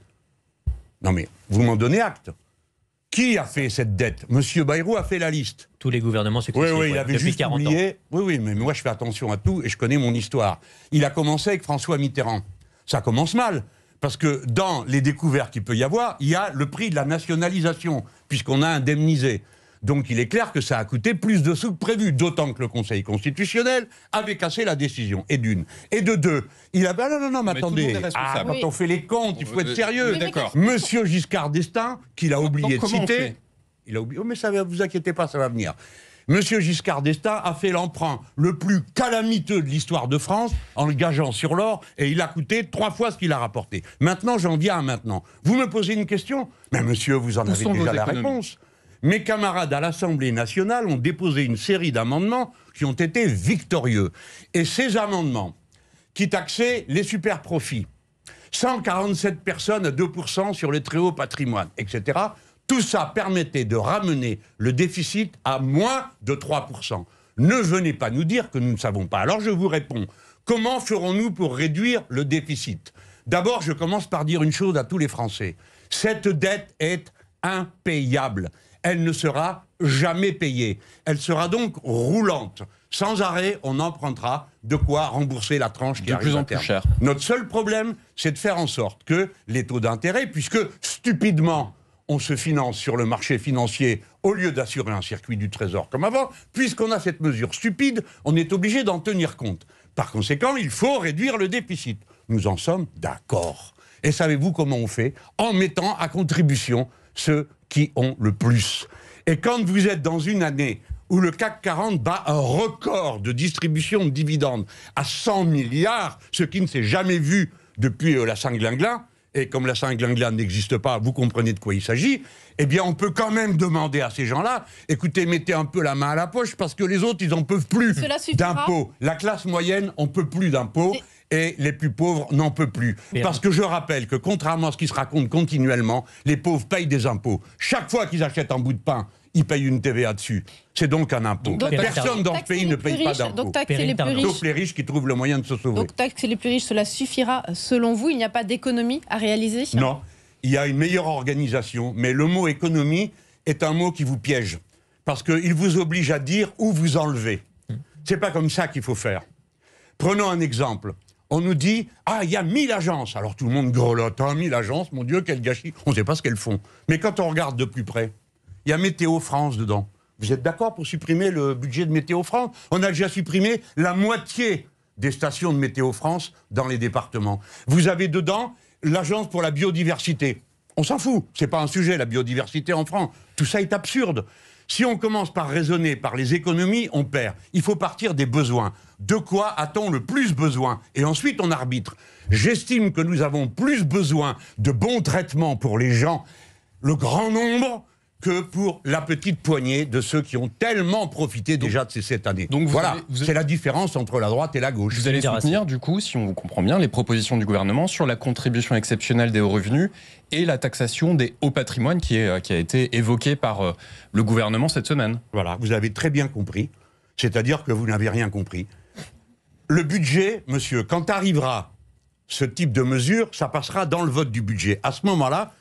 Non mais, vous m'en donnez acte. Qui a fait cette dette? Monsieur Bayrou a fait la liste. Tous les gouvernements successifs. Oui, il avait depuis juste 40 oublié. ans. Oui, mais moi je fais attention à tout et je connais mon histoire. Il a commencé avec François Mitterrand. Ça commence mal. Parce que dans les découvertes qu'il peut y avoir, il y a le prix de la nationalisation, puisqu'on a indemnisé. Donc il est clair que ça a coûté plus de sous que prévu, d'autant que le Conseil constitutionnel avait cassé la décision, et d'une. Et de deux, il a... non, mais attendez, quand on fait les comptes, il faut être sérieux. D'accord. Monsieur Giscard d'Estaing, qu'il a oublié de citer... Il a oublié, mais ça va, vous inquiétez pas, ça va venir. Monsieur Giscard d'Estaing a fait l'emprunt le plus calamiteux de l'histoire de France en le gageant sur l'or et il a coûté 3 fois ce qu'il a rapporté. Maintenant, j'en viens à maintenant. Vous me posez une question? Mais monsieur, vous en avez déjà la réponse. Mes camarades à l'Assemblée nationale ont déposé une série d'amendements qui ont été victorieux. Et ces amendements, qui taxaient les super-profits, 147 personnes à 2% sur les très hauts patrimoines, etc., tout ça permettait de ramener le déficit à moins de 3%. Ne venez pas nous dire que nous ne savons pas. Alors je vous réponds, comment ferons-nous pour réduire le déficit? D'abord, je commence par dire une chose à tous les Français. Cette dette est impayable. Elle ne sera jamais payée. Elle sera donc roulante. Sans arrêt, on empruntera de quoi rembourser la tranche qui arrive de plus en à terme. plus cher. Notre seul problème, c'est de faire en sorte que les taux d'intérêt, puisque stupidement, on se finance sur le marché financier au lieu d'assurer un circuit du Trésor comme avant, puisqu'on a cette mesure stupide, on est obligé d'en tenir compte. Par conséquent, il faut réduire le déficit. Nous en sommes d'accord. Et savez-vous comment on fait? En mettant à contribution ceux qui ont le plus. Et quand vous êtes dans une année où le CAC 40 bat un record de distribution de dividendes à 100 milliards, ce qui ne s'est jamais vu depuis la Saint-Glinglin, et comme la Saint-Glinglin n'existe pas, vous comprenez de quoi il s'agit, eh bien on peut quand même demander à ces gens-là, écoutez, mettez un peu la main à la poche, parce que les autres, ils n'en peuvent plus d'impôts. La classe moyenne, on ne peut plus d'impôts, et les plus pauvres n'en peuvent plus. Parce que je rappelle que, contrairement à ce qui se raconte continuellement, les pauvres payent des impôts. Chaque fois qu'ils achètent un bout de pain, ils payent une TVA dessus. C'est donc un impôt. Donc, personne dans ce pays ne paye pas d'impôt. Donc taxer les plus riches. Sauf les riches qui trouvent le moyen de se sauver. Donc taxer les plus riches, cela suffira selon vous? Il n'y a pas d'économie à réaliser? Non, il y a une meilleure organisation, mais le mot économie est un mot qui vous piège. Parce qu'il vous oblige à dire où vous enlevez. C'est pas comme ça qu'il faut faire. Prenons un exemple. On nous dit, il y a 1000 agences. Alors tout le monde grelotte, 1000 agences, mon Dieu, quel gâchis. On ne sait pas ce qu'elles font. Mais quand on regarde de plus près, il y a Météo France dedans. Vous êtes d'accord pour supprimer le budget de Météo France? On a déjà supprimé la moitié des stations de Météo France dans les départements. Vous avez dedans l'Agence pour la biodiversité. On s'en fout, c'est pas un sujet, la biodiversité en France. Tout ça est absurde. Si on commence par raisonner par les économies, on perd. Il faut partir des besoins. De quoi a-t-on le plus besoin? Et ensuite, on arbitre. J'estime que nous avons plus besoin de bons traitements pour les gens, le grand nombre, que pour la petite poignée de ceux qui ont tellement profité déjà de ces 7 années. Donc voilà, c'est la différence entre la droite et la gauche. Vous allez soutenir, du coup, si on vous comprend bien, les propositions du gouvernement sur la contribution exceptionnelle des hauts revenus et la taxation des hauts patrimoines qui a été évoquée par le gouvernement cette semaine. Voilà, vous avez très bien compris. C'est-à-dire que vous n'avez rien compris. Le budget, monsieur, quand arrivera ce type de mesure, ça passera dans le vote du budget. À ce moment-là,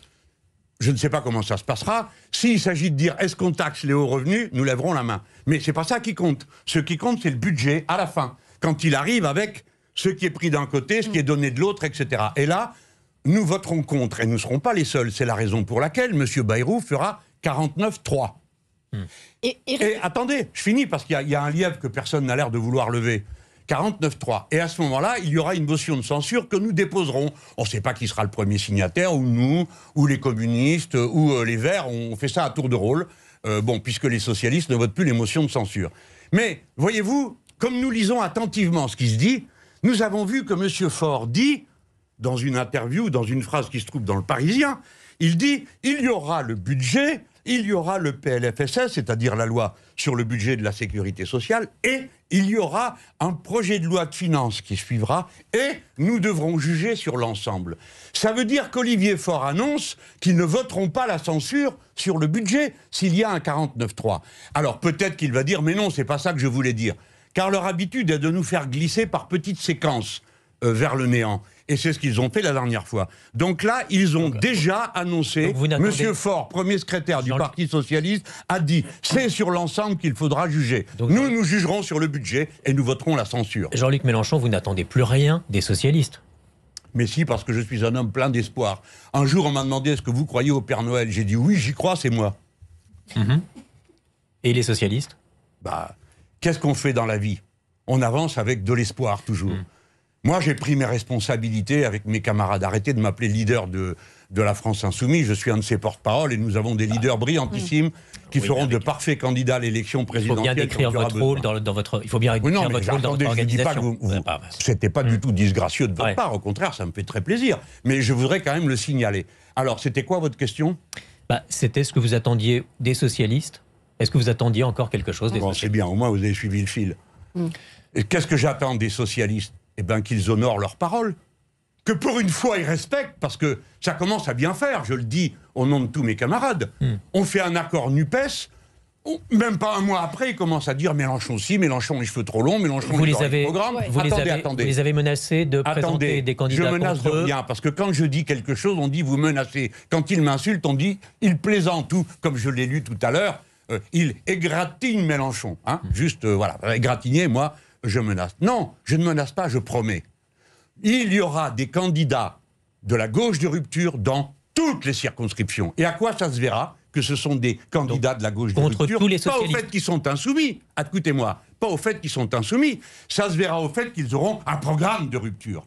je ne sais pas comment ça se passera. S'il s'agit de dire est-ce qu'on taxe les hauts revenus, nous lèverons la main. Mais c'est pas ça qui compte. Ce qui compte, c'est le budget à la fin. Quand il arrive avec ce qui est pris d'un côté, ce qui est donné de l'autre, etc. Et là, nous voterons contre et nous ne serons pas les seuls. C'est la raison pour laquelle M. Bayrou fera 49-3. Et attendez, je finis parce qu'il y a un lièvre que personne n'a l'air de vouloir lever. 49-3. Et à ce moment-là, il y aura une motion de censure que nous déposerons. On ne sait pas qui sera le premier signataire, ou nous, ou les communistes, ou les Verts. On fait ça à tour de rôle, puisque les socialistes ne votent plus les motions de censure. Mais, voyez-vous, comme nous lisons attentivement ce qui se dit, nous avons vu que M. Faure dit, dans une interview, dans une phrase qui se trouve dans le Parisien, il dit « Il y aura le budget, il y aura le PLFSS, c'est-à-dire la loi sur le budget de la sécurité sociale, et il y aura un projet de loi de finances qui suivra, et nous devrons juger sur l'ensemble. » Ça veut dire qu'Olivier Faure annonce qu'ils ne voteront pas la censure sur le budget s'il y a un 49-3. Alors peut-être qu'il va dire « Mais non, c'est pas ça que je voulais dire. » Car leur habitude est de nous faire glisser par petites séquences vers le néant. Et c'est ce qu'ils ont fait la dernière fois. Donc là, ils ont déjà annoncé, Monsieur Faure, premier secrétaire du Parti Socialiste, a dit, c'est sur l'ensemble qu'il faudra juger. Donc, nous jugerons sur le budget et nous voterons la censure. Jean-Luc Mélenchon, vous n'attendez plus rien des socialistes? Mais si, parce que je suis un homme plein d'espoir. Un jour, on m'a demandé, est-ce que vous croyez au Père Noël? J'ai dit, oui, j'y crois, c'est moi. Et les socialistes? Qu'est-ce qu'on fait dans la vie? On avance avec de l'espoir, toujours. Moi, j'ai pris mes responsabilités avec mes camarades. Arrêtez de m'appeler leader de la France Insoumise. Je suis un de ses porte-parole et nous avons des leaders brillantissimes qui seront de parfaits candidats à l'élection présidentielle. Il faut bien décrire votre rôle dans votre... Il faut bien décrire votre rôle dans votre organisation. C'était pas du tout disgracieux de votre part. Au contraire, ça me fait très plaisir. Mais je voudrais quand même le signaler. Alors, c'était quoi votre question? C'était ce que vous attendiez des socialistes. Est-ce que vous attendiez encore quelque chose des socialistes? C'est bien, au moins vous avez suivi le fil. Et qu'est-ce que j'attends des socialistes? Eh bien, qu'ils honorent leurs paroles. Que pour une fois, ils respectent, parce que ça commence à bien faire, je le dis au nom de tous mes camarades. On fait un accord NUPES, même pas un mois après, ils commencent à dire Mélenchon ci, Mélenchon les cheveux trop longs, Mélenchon vous les programme. Vous les avez menacés de présenter des candidats contre eux. Je menace de rien, parce que quand je dis quelque chose, on dit vous menacez. Quand ils m'insultent, on dit il plaisante, ou comme je l'ai lu tout à l'heure, il égratigne Mélenchon. Juste, voilà, égratigner, moi, je menace. Non, je ne menace pas, je promets. Il y aura des candidats de la gauche de rupture dans toutes les circonscriptions. Et à quoi ça se verra que ce sont des candidats de la gauche de rupture? Tous les pas au fait qu'ils sont insoumis. Écoutez-moi, pas au fait qu'ils sont insoumis. Ça se verra au fait qu'ils auront un programme de rupture.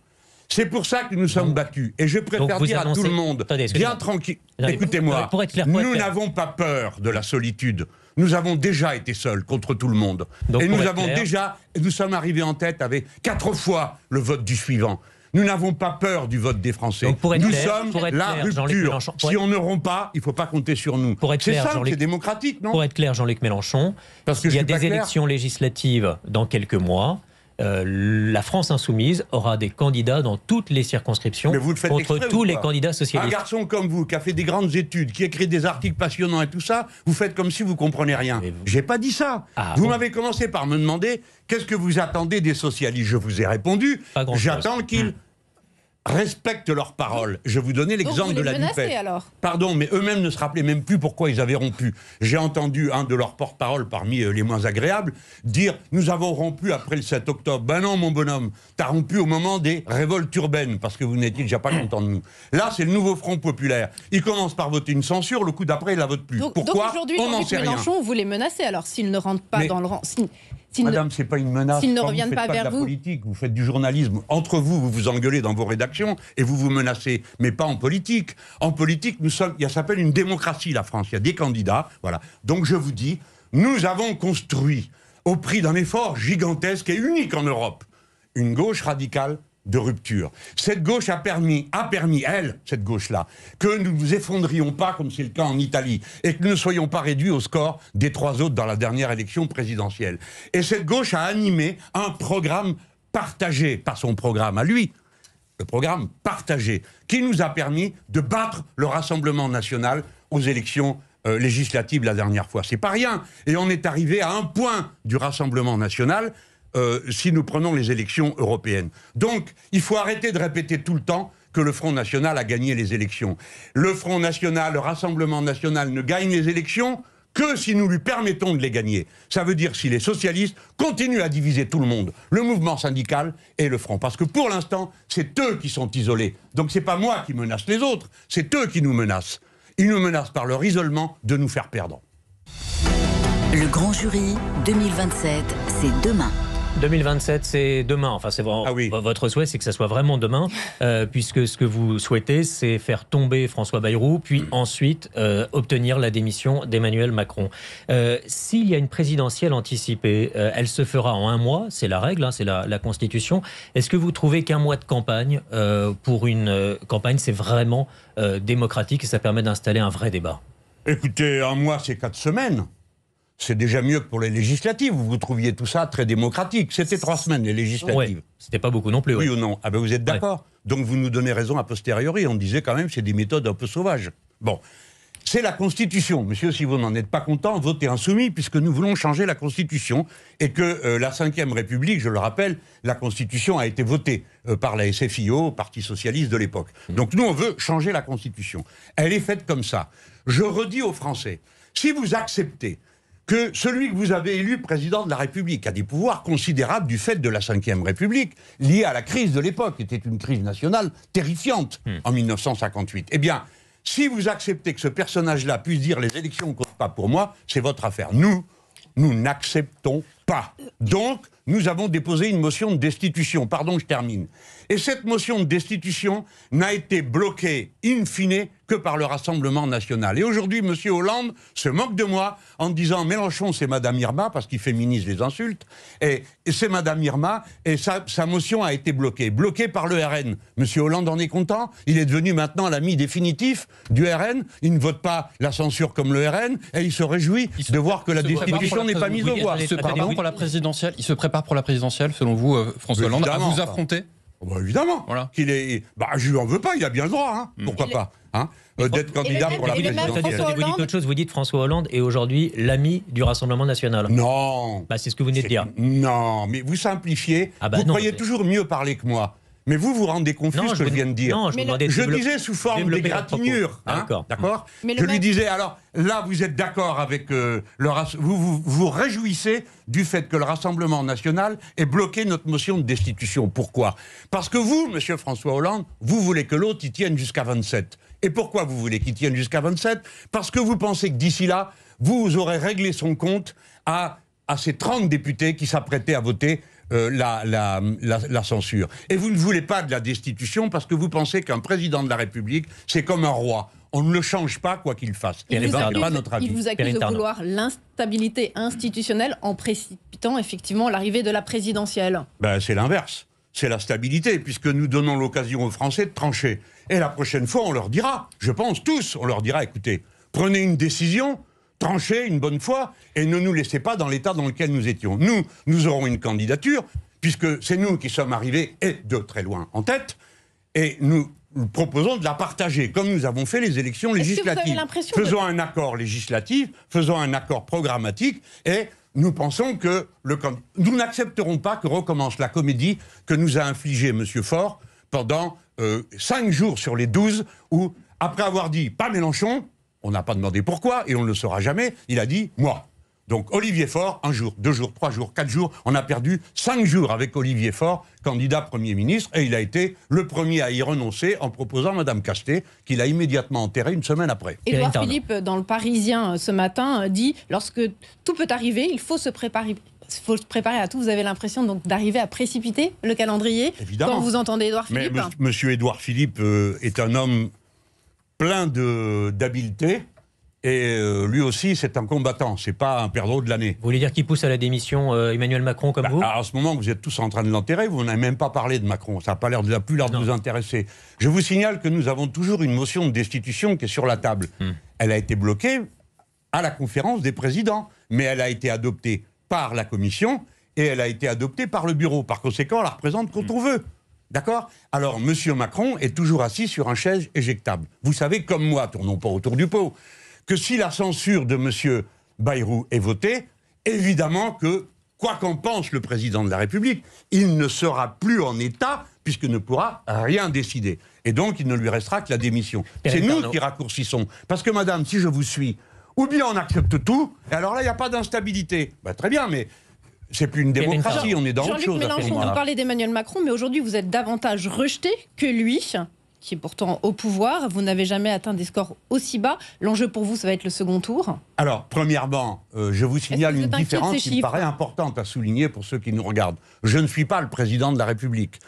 C'est pour ça que nous sommes battus. Et je préfère dire à tout le monde, bien tranquille, écoutez-moi, nous n'avons pas peur de la solitude. Nous avons déjà été seuls contre tout le monde. Donc, et nous sommes arrivés en tête avec 4 fois le vote du suivant. Nous n'avons pas peur du vote des Français. Nous sommes la rupture. Si on ne rompt pas, il ne faut pas compter sur nous. C'est simple, c'est démocratique, non? Pour être clair, Jean-Luc Mélenchon, il y a des élections législatives dans quelques mois. La France Insoumise aura des candidats dans toutes les circonscriptions contre tous les candidats socialistes. Un garçon comme vous, qui a fait des grandes études, qui écrit des articles passionnants et tout ça, vous faites comme si vous comprenez rien. J'ai pas dit ça. Vous m'avez commencé par me demander qu'est-ce que vous attendez des socialistes. Je vous ai répondu. J'attends qu'ils respectent leurs paroles. Je vais vous donner l'exemple de la NUPES. Pardon, mais eux-mêmes ne se rappelaient même plus pourquoi ils avaient rompu. J'ai entendu un de leurs porte-parole parmi les moins agréables dire « Nous avons rompu après le 7 octobre ». Ben non, mon bonhomme, t'as rompu au moment des révoltes urbaines, parce que vous n'étiez déjà pas content de nous. Là, c'est le nouveau Front populaire. Il commence par voter une censure, le coup d'après, il la vote plus. Pourquoi? On n'en sait rien. Mélenchon, vous les menacez, alors s'il ne rentre pas dans le rang... Madame, c'est pas une menace. S'ils ne reviennent pas vers vous, politique, vous faites du journalisme. Entre vous, vous vous engueulez dans vos rédactions et vous vous menacez, mais pas en politique. En politique, ça s'appelle une démocratie, la France. Il y a des candidats, voilà. Donc je vous dis, nous avons construit, au prix d'un effort gigantesque et unique en Europe, une gauche radicale de rupture. Cette gauche a permis, elle, cette gauche-là, que nous ne nous effondrions pas, comme c'est le cas en Italie, et que nous ne soyons pas réduits au score des 3 autres dans la dernière élection présidentielle. Et cette gauche a animé un programme partagé, pas son programme à lui, le programme partagé, qui nous a permis de battre le Rassemblement national aux élections législatives la dernière fois. C'est pas rien. Et on est arrivé à 1 point du Rassemblement national si nous prenons les élections européennes. Donc, il faut arrêter de répéter tout le temps que le Front National a gagné les élections. Le Front National, le Rassemblement National ne gagne les élections que si nous lui permettons de les gagner. Ça veut dire si les socialistes continuent à diviser tout le monde, le mouvement syndical et le Front. Parce que pour l'instant, c'est eux qui sont isolés. Donc c'est pas moi qui menace les autres, c'est eux qui nous menacent. Ils nous menacent par leur isolement de nous faire perdre. Le Grand Jury 2027, c'est demain. 2027, c'est demain. Enfin, c'est vraiment votre souhait, c'est que ça soit vraiment demain, puisque ce que vous souhaitez, c'est faire tomber François Bayrou, puis ensuite obtenir la démission d'Emmanuel Macron. S'il y a une présidentielle anticipée, elle se fera en 1 mois, c'est la règle, c'est la Constitution. Est-ce que vous trouvez qu'1 mois de campagne pour une campagne, c'est vraiment démocratique et ça permet d'installer un vrai débat? Écoutez, 1 mois, c'est 4 semaines. C'est déjà mieux que pour les législatives. Vous trouviez tout ça très démocratique. C'était 3 semaines, les législatives. Ouais, c'était pas beaucoup non plus. Oui ou non? Ah ben vous êtes d'accord. Donc vous nous donnez raison a posteriori. On disait quand même que c'est des méthodes un peu sauvages. Bon. c'est la Constitution. Monsieur, si vous n'en êtes pas content, votez insoumis, puisque nous voulons changer la Constitution, et que la Ve République, je le rappelle, la Constitution a été votée par la SFIO, Parti Socialiste de l'époque. Donc nous, on veut changer la Constitution. Elle est faite comme ça. Je redis aux Français, si vous acceptez que celui que vous avez élu président de la République a des pouvoirs considérables du fait de la Ve République, liés à la crise de l'époque, qui était une crise nationale terrifiante en 1958, eh bien, si vous acceptez que ce personnage-là puisse dire « les élections ne comptent pas pour moi », c'est votre affaire. Nous n'acceptons pas. Donc, nous avons déposé une motion de destitution. Pardon, je termine. Et cette motion de destitution n'a été bloquée, in fine, que par le Rassemblement national. Et aujourd'hui, M. Hollande se moque de moi en disant « Mélenchon, c'est Madame Irma », parce qu'il féminise les insultes, et c'est Madame Irma, et sa motion a été bloquée. Bloquée par le RN. M. Hollande en est content. Il est devenu maintenant l'ami définitif du RN. Il ne vote pas la censure comme le RN, et il se réjouit de voir que la destitution n'est pas mise au voie. Il se prépare pour la présidentielle. Il se prépare pour la présidentielle, selon vous, François Hollande, à vous affronter. Bah évidemment. Voilà. Je lui en veux pas, il a bien le droit. Hein. Pourquoi pas d'être candidat pour la présidentielle. Vous dites autre chose, vous dites François Hollande est aujourd'hui l'ami du Rassemblement national. Non. C'est ce que vous venez de dire. Non, mais vous simplifiez. Vous croyez toujours mieux parler que moi. Mais vous vous rendez confus ce que je viens de dire. Non, je disais sous forme d'égratignure. D'accord. Je lui disais, alors là, vous êtes d'accord avec vous réjouissez du fait que le Rassemblement national ait bloqué notre motion de destitution. Pourquoi? Parce que vous, monsieur François Hollande, vous voulez que l'autre y tienne jusqu'à 27. Et pourquoi vous voulez qu'il tienne jusqu'à 27? Parce que vous pensez que d'ici là, vous aurez réglé son compte à ces 30 députés qui s'apprêtaient à voter la censure. Et vous ne voulez pas de la destitution parce que vous pensez qu'un président de la République, c'est comme un roi. On ne le change pas quoi qu'il fasse. Il vous accuse de vouloir l'instabilité institutionnelle en précipitant effectivement l'arrivée de la présidentielle. C'est l'inverse. C'est la stabilité, puisque nous donnons l'occasion aux Français de trancher. Et la prochaine fois, on leur dira, je pense tous, on leur dira, écoutez, prenez une décision, tranchez une bonne fois et ne nous laissez pas dans l'état dans lequel nous étions. Nous aurons une candidature, puisque c'est nous qui sommes arrivés, et de très loin, en tête, et nous proposons de la partager, comme nous avons fait les élections législatives. Faisons un accord législatif, faisons un accord programmatique, et nous pensons que nous n'accepterons pas que recommence la comédie que nous a infligée M. Faure pendant 5 jours sur les 12, où, après avoir dit « pas Mélenchon », on n'a pas demandé pourquoi, et on ne le saura jamais, il a dit « moi ». Donc Olivier Faure, 1 jour, 2 jours, 3 jours, 4 jours, on a perdu 5 jours avec Olivier Faure, candidat Premier ministre, et il a été le premier à y renoncer en proposant Mme Castet, qu'il a immédiatement enterrée une semaine après. Édouard Philippe, dans Le Parisien ce matin, dit « Lorsque tout peut arriver, il faut se préparer. Il faut se préparer à tout. » Vous avez l'impression donc d'arriver à précipiter le calendrier. Évidemment. Quand vous entendez Édouard Philippe. Mais monsieur Édouard Philippe est un homme plein d'habileté. Et lui aussi, c'est un combattant, c'est pas un perdreau de l'année. Vous voulez dire qu'il pousse à la démission Emmanuel Macron comme vous? À ce moment, vous êtes tous en train de l'enterrer, vous n'avez même pas parlé de Macron, ça n'a pas l'air de vous intéresser. Je vous signale que nous avons toujours une motion de destitution qui est sur la table. Elle a été bloquée à la conférence des présidents, mais elle a été adoptée par la commission et elle a été adoptée par le bureau. Par conséquent, on la représente quand on veut. D'accord? Alors, M. Macron est toujours assis sur un chaise éjectable. Vous savez, comme moi, tournons pas autour du pot, que si la censure de M. Bayrou est votée, évidemment que, quoi qu'en pense le président de la République, il ne sera plus en état, puisqu'il ne pourra rien décider. Et donc, il ne lui restera que la démission. C'est nous qui raccourcissons. Parce que, madame, si je vous suis, ou bien on accepte tout, et alors là, il n'y a pas d'instabilité. Très bien, mais c'est plus une démocratie, on est dans autre chose. Jean-Luc Mélenchon, vous parlez d'Emmanuel Macron, mais aujourd'hui, vous êtes davantage rejeté que lui, qui est pourtant au pouvoir. Vous n'avez jamais atteint des scores aussi bas. L'enjeu pour vous, ça va être le second tour. Alors, premièrement, je vous signale une différence qui me paraît importante à souligner pour ceux qui nous regardent. Je ne suis pas le président de la République.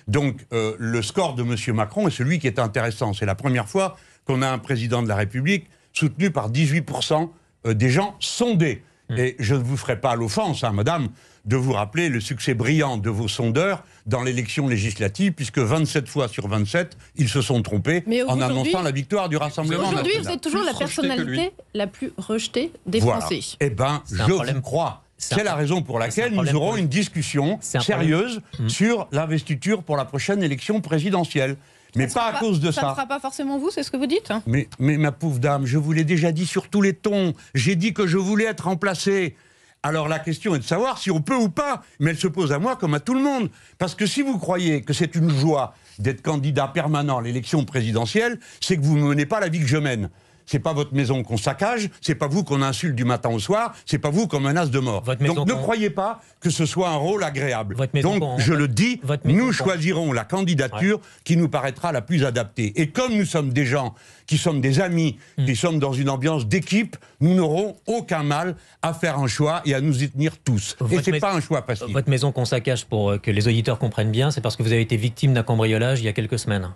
Donc, le score de M. Macron est celui qui est intéressant. C'est la première fois qu'on a un président de la République soutenu par 18% des gens sondés. Et je ne vous ferai pas l'offense, madame, de vous rappeler le succès brillant de vos sondeurs dans l'élection législative, puisque 27 fois sur 27, ils se sont trompés en annonçant la victoire du Rassemblement national. Aujourd'hui, vous êtes toujours la personnalité la plus rejetée des Français. Eh bien, je vous crois. C'est la raison pour laquelle nous aurons une discussion sérieuse sur l'investiture pour la prochaine élection présidentielle. Mais pas à cause de ça. Ça ne sera pas forcément vous, c'est ce que vous dites, hein. Mais ma pauvre dame, je vous l'ai déjà dit sur tous les tons. J'ai dit que je voulais être remplacé. Alors la question est de savoir si on peut ou pas, mais elle se pose à moi comme à tout le monde. Parce que si vous croyez que c'est une joie d'être candidat permanent à l'élection présidentielle, c'est que vous ne menez pas la vie que je mène. C'est pas votre maison qu'on saccage, c'est pas vous qu'on insulte du matin au soir, c'est pas vous qu'on menace de mort. Donc ne croyez pas que ce soit un rôle agréable. Donc je le dis, nous choisirons la candidature qui nous paraîtra la plus adaptée. Et comme nous sommes des gens qui sommes des amis, qui sommes dans une ambiance d'équipe, nous n'aurons aucun mal à faire un choix et à nous y tenir tous. Et c'est pas un choix facile. Votre maison qu'on saccage, pour que les auditeurs comprennent bien, c'est parce que vous avez été victime d'un cambriolage il y a quelques semaines.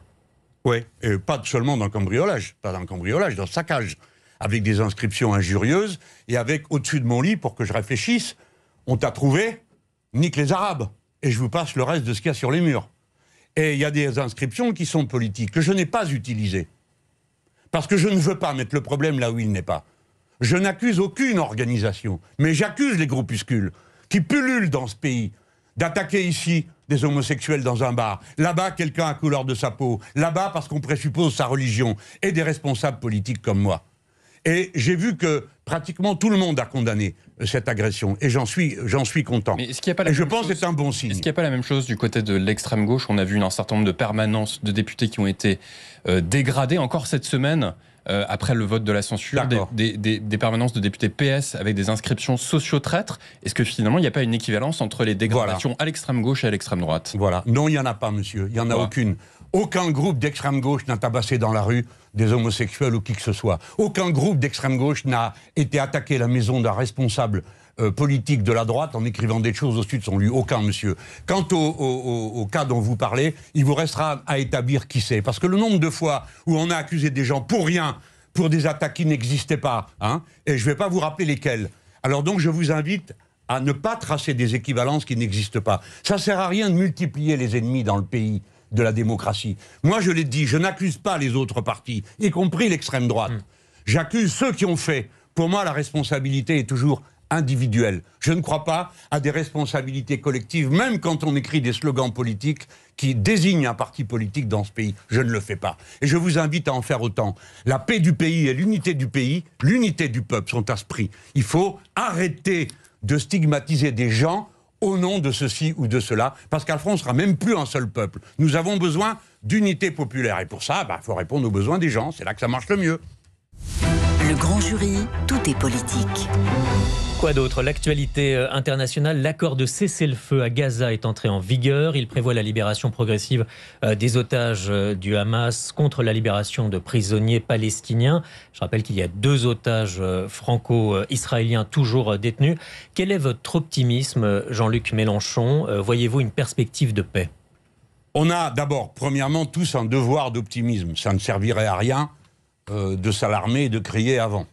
Oui, pas seulement d'un cambriolage, d'un saccage, avec des inscriptions injurieuses, et avec, au-dessus de mon lit, pour que je réfléchisse, on t'a trouvé, nique les Arabes, et je vous passe le reste de ce qu'il y a sur les murs. Et il y a des inscriptions qui sont politiques, que je n'ai pas utilisées, parce que je ne veux pas mettre le problème là où il n'est pas. Je n'accuse aucune organisation, mais j'accuse les groupuscules qui pullulent dans ce pays, d'attaquer ici des homosexuels dans un bar, là-bas quelqu'un à couleur de sa peau, là-bas parce qu'on présuppose sa religion, et des responsables politiques comme moi. Et j'ai vu que pratiquement tout le monde a condamné cette agression, et j'en suis content. Mais est-ce qu'il y a pas la et je même pense chose, que c'est un bon signe. Est-ce qu'il n'y a pas la même chose du côté de l'extrême gauche? On a vu un certain nombre de permanences de députés qui ont été dégradés encore cette semaine. Après le vote de la censure, des permanences de députés PS avec des inscriptions socio-traîtres. Est-ce que finalement, il n'y a pas une équivalence entre les dégradations à l'extrême gauche et à l'extrême droite? Voilà. Non, il n'y en a pas, monsieur. Il n'y en a aucune. Aucun groupe d'extrême gauche n'a tabassé dans la rue des homosexuels ou qui que ce soit. Aucun groupe d'extrême gauche n'a été attaqué la maison d'un responsable politique de la droite en écrivant des choses au-dessus de son lit. Aucun, monsieur. Quant au cas dont vous parlez, il vous restera à établir qui c'est. Parce que le nombre de fois où on a accusé des gens pour rien, pour des attaques qui n'existaient pas, hein, et je ne vais pas vous rappeler lesquelles. Alors donc je vous invite à ne pas tracer des équivalences qui n'existent pas. Ça ne sert à rien de multiplier les ennemis dans le pays de la démocratie. Moi, je l'ai dit, je n'accuse pas les autres partis, y compris l'extrême droite. J'accuse ceux qui ont fait. Pour moi, la responsabilité est toujours individuelle. Je ne crois pas à des responsabilités collectives, même quand on écrit des slogans politiques qui désignent un parti politique dans ce pays. Je ne le fais pas. Et je vous invite à en faire autant. La paix du pays et l'unité du pays, l'unité du peuple sont à ce prix. Il faut arrêter de stigmatiser des gens au nom de ceci ou de cela, parce qu'à France, on ne sera même plus un seul peuple. Nous avons besoin d'unité populaire. Et pour ça, faut répondre aux besoins des gens. C'est là que ça marche le mieux. Le grand jury, tout est politique. Quoi d'autre? L'actualité internationale, l'accord de cessez-le-feu à Gaza est entré en vigueur. Il prévoit la libération progressive des otages du Hamas contre la libération de prisonniers palestiniens. Je rappelle qu'il y a 2 otages franco-israéliens toujours détenus. Quel est votre optimisme, Jean-Luc Mélenchon? Voyez-vous une perspective de paix? On a d'abord, premièrement, tous un devoir d'optimisme. Ça ne servirait à rien de s'alarmer et de crier avant.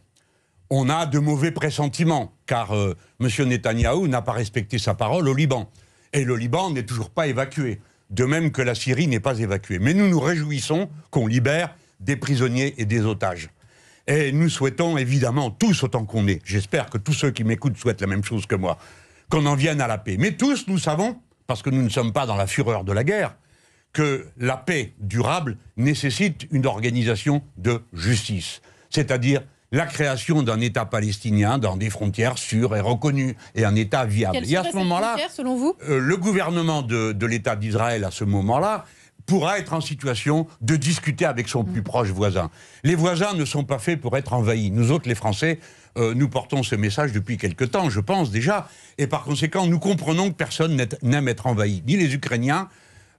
On a de mauvais pressentiments, car M. Netanyahou n'a pas respecté sa parole au Liban. Et le Liban n'est toujours pas évacué, de même que la Syrie n'est pas évacuée. Mais nous nous réjouissons qu'on libère des prisonniers et des otages. Et nous souhaitons évidemment, tous autant qu'on est, j'espère que tous ceux qui m'écoutent souhaitent la même chose que moi, qu'on en vienne à la paix. Mais tous, nous savons, parce que nous ne sommes pas dans la fureur de la guerre, que la paix durable nécessite une organisation de justice, c'est-à-dire la création d'un État palestinien dans des frontières sûres et reconnues, et un État viable. Quelles seraient ces frontières, selon vous ? Le gouvernement de l'État d'Israël, à ce moment-là, pourra être en situation de discuter avec son plus proche voisin. Les voisins ne sont pas faits pour être envahis. Nous autres, les Français, nous portons ce message depuis quelque temps, je pense déjà, et par conséquent, nous comprenons que personne n'aime être envahi, ni les Ukrainiens,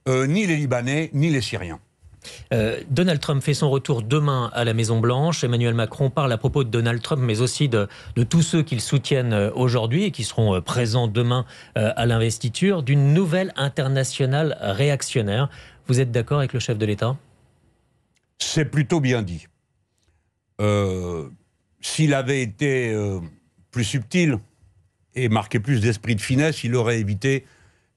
ni les Libanais, ni les Syriens. Donald Trump fait son retour demain à la Maison-Blanche. Emmanuel Macron parle à propos de Donald Trump, mais aussi de tous ceux qui le soutiennent aujourd'hui et qui seront présents demain à l'investiture, d'une nouvelle internationale réactionnaire. Vous êtes d'accord avec le chef de l'État ? C'est plutôt bien dit. S'il avait été plus subtil et marqué plus d'esprit de finesse, il aurait évité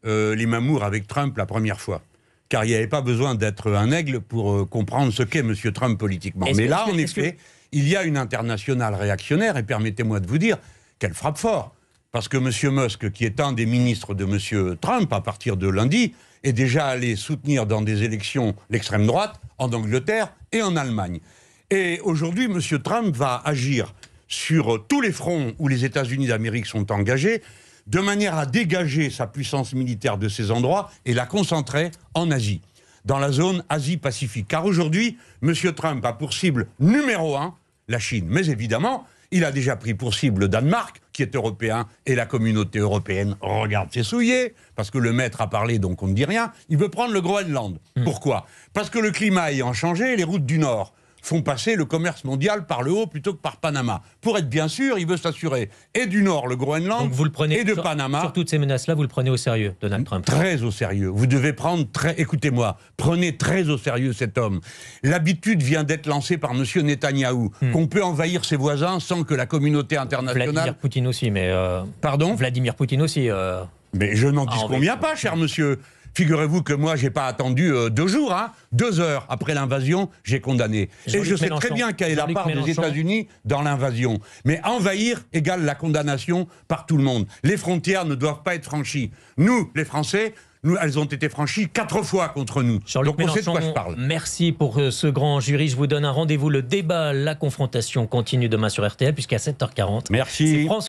les mamours avec Trump la première fois. Car il n'y avait pas besoin d'être un aigle pour comprendre ce qu'est M. Trump politiquement. Mais là, en effet, il y a une internationale réactionnaire, et permettez-moi de vous dire qu'elle frappe fort. parce que M. Musk, qui est un des ministres de M. Trump à partir de lundi, est déjà allé soutenir dans des élections l'extrême droite en Angleterre et en Allemagne. Et aujourd'hui, M. Trump va agir sur tous les fronts où les États-Unis d'Amérique sont engagés, de manière à dégager sa puissance militaire de ces endroits et la concentrer en Asie, dans la zone Asie-Pacifique. Car aujourd'hui, M. Trump a pour cible numéro 1 la Chine. Mais évidemment, il a déjà pris pour cible le Danemark, qui est européen, et la communauté européenne regarde ses souliers, parce que le maître a parlé, donc on ne dit rien. Il veut prendre le Groenland. Pourquoi? Parce que le climat ayant changé, les routes du Nord font passer le commerce mondial par le haut plutôt que par Panama. Pour être bien sûr, il veut s'assurer et du Nord, le Groenland, donc vous le prenez et de Panama. Sur toutes ces menaces-là, vous le prenez au sérieux, Donald Trump? Très au sérieux. Vous devez prendre écoutez-moi, prenez très au sérieux cet homme. L'habitude vient d'être lancée par M. Netanyahou, qu'on peut envahir ses voisins sans que la communauté internationale... Vladimir Poutine aussi, mais... Pardon? Vladimir Poutine aussi... Mais je n'en disconviens pas, cher monsieur. Figurez-vous que moi, j'ai pas attendu 2 jours, 2 heures après l'invasion, j'ai condamné. Et je sais très bien quelle est la part des États-Unis dans l'invasion. Mais envahir égale la condamnation par tout le monde. Les frontières ne doivent pas être franchies. Nous, les Français, elles ont été franchies 4 fois contre nous. Donc on sait de quoi je parle. Merci pour ce grand jury. Je vous donne un rendez-vous. Le débat, la confrontation continue demain sur RTL, puisqu'à 7h40. Merci.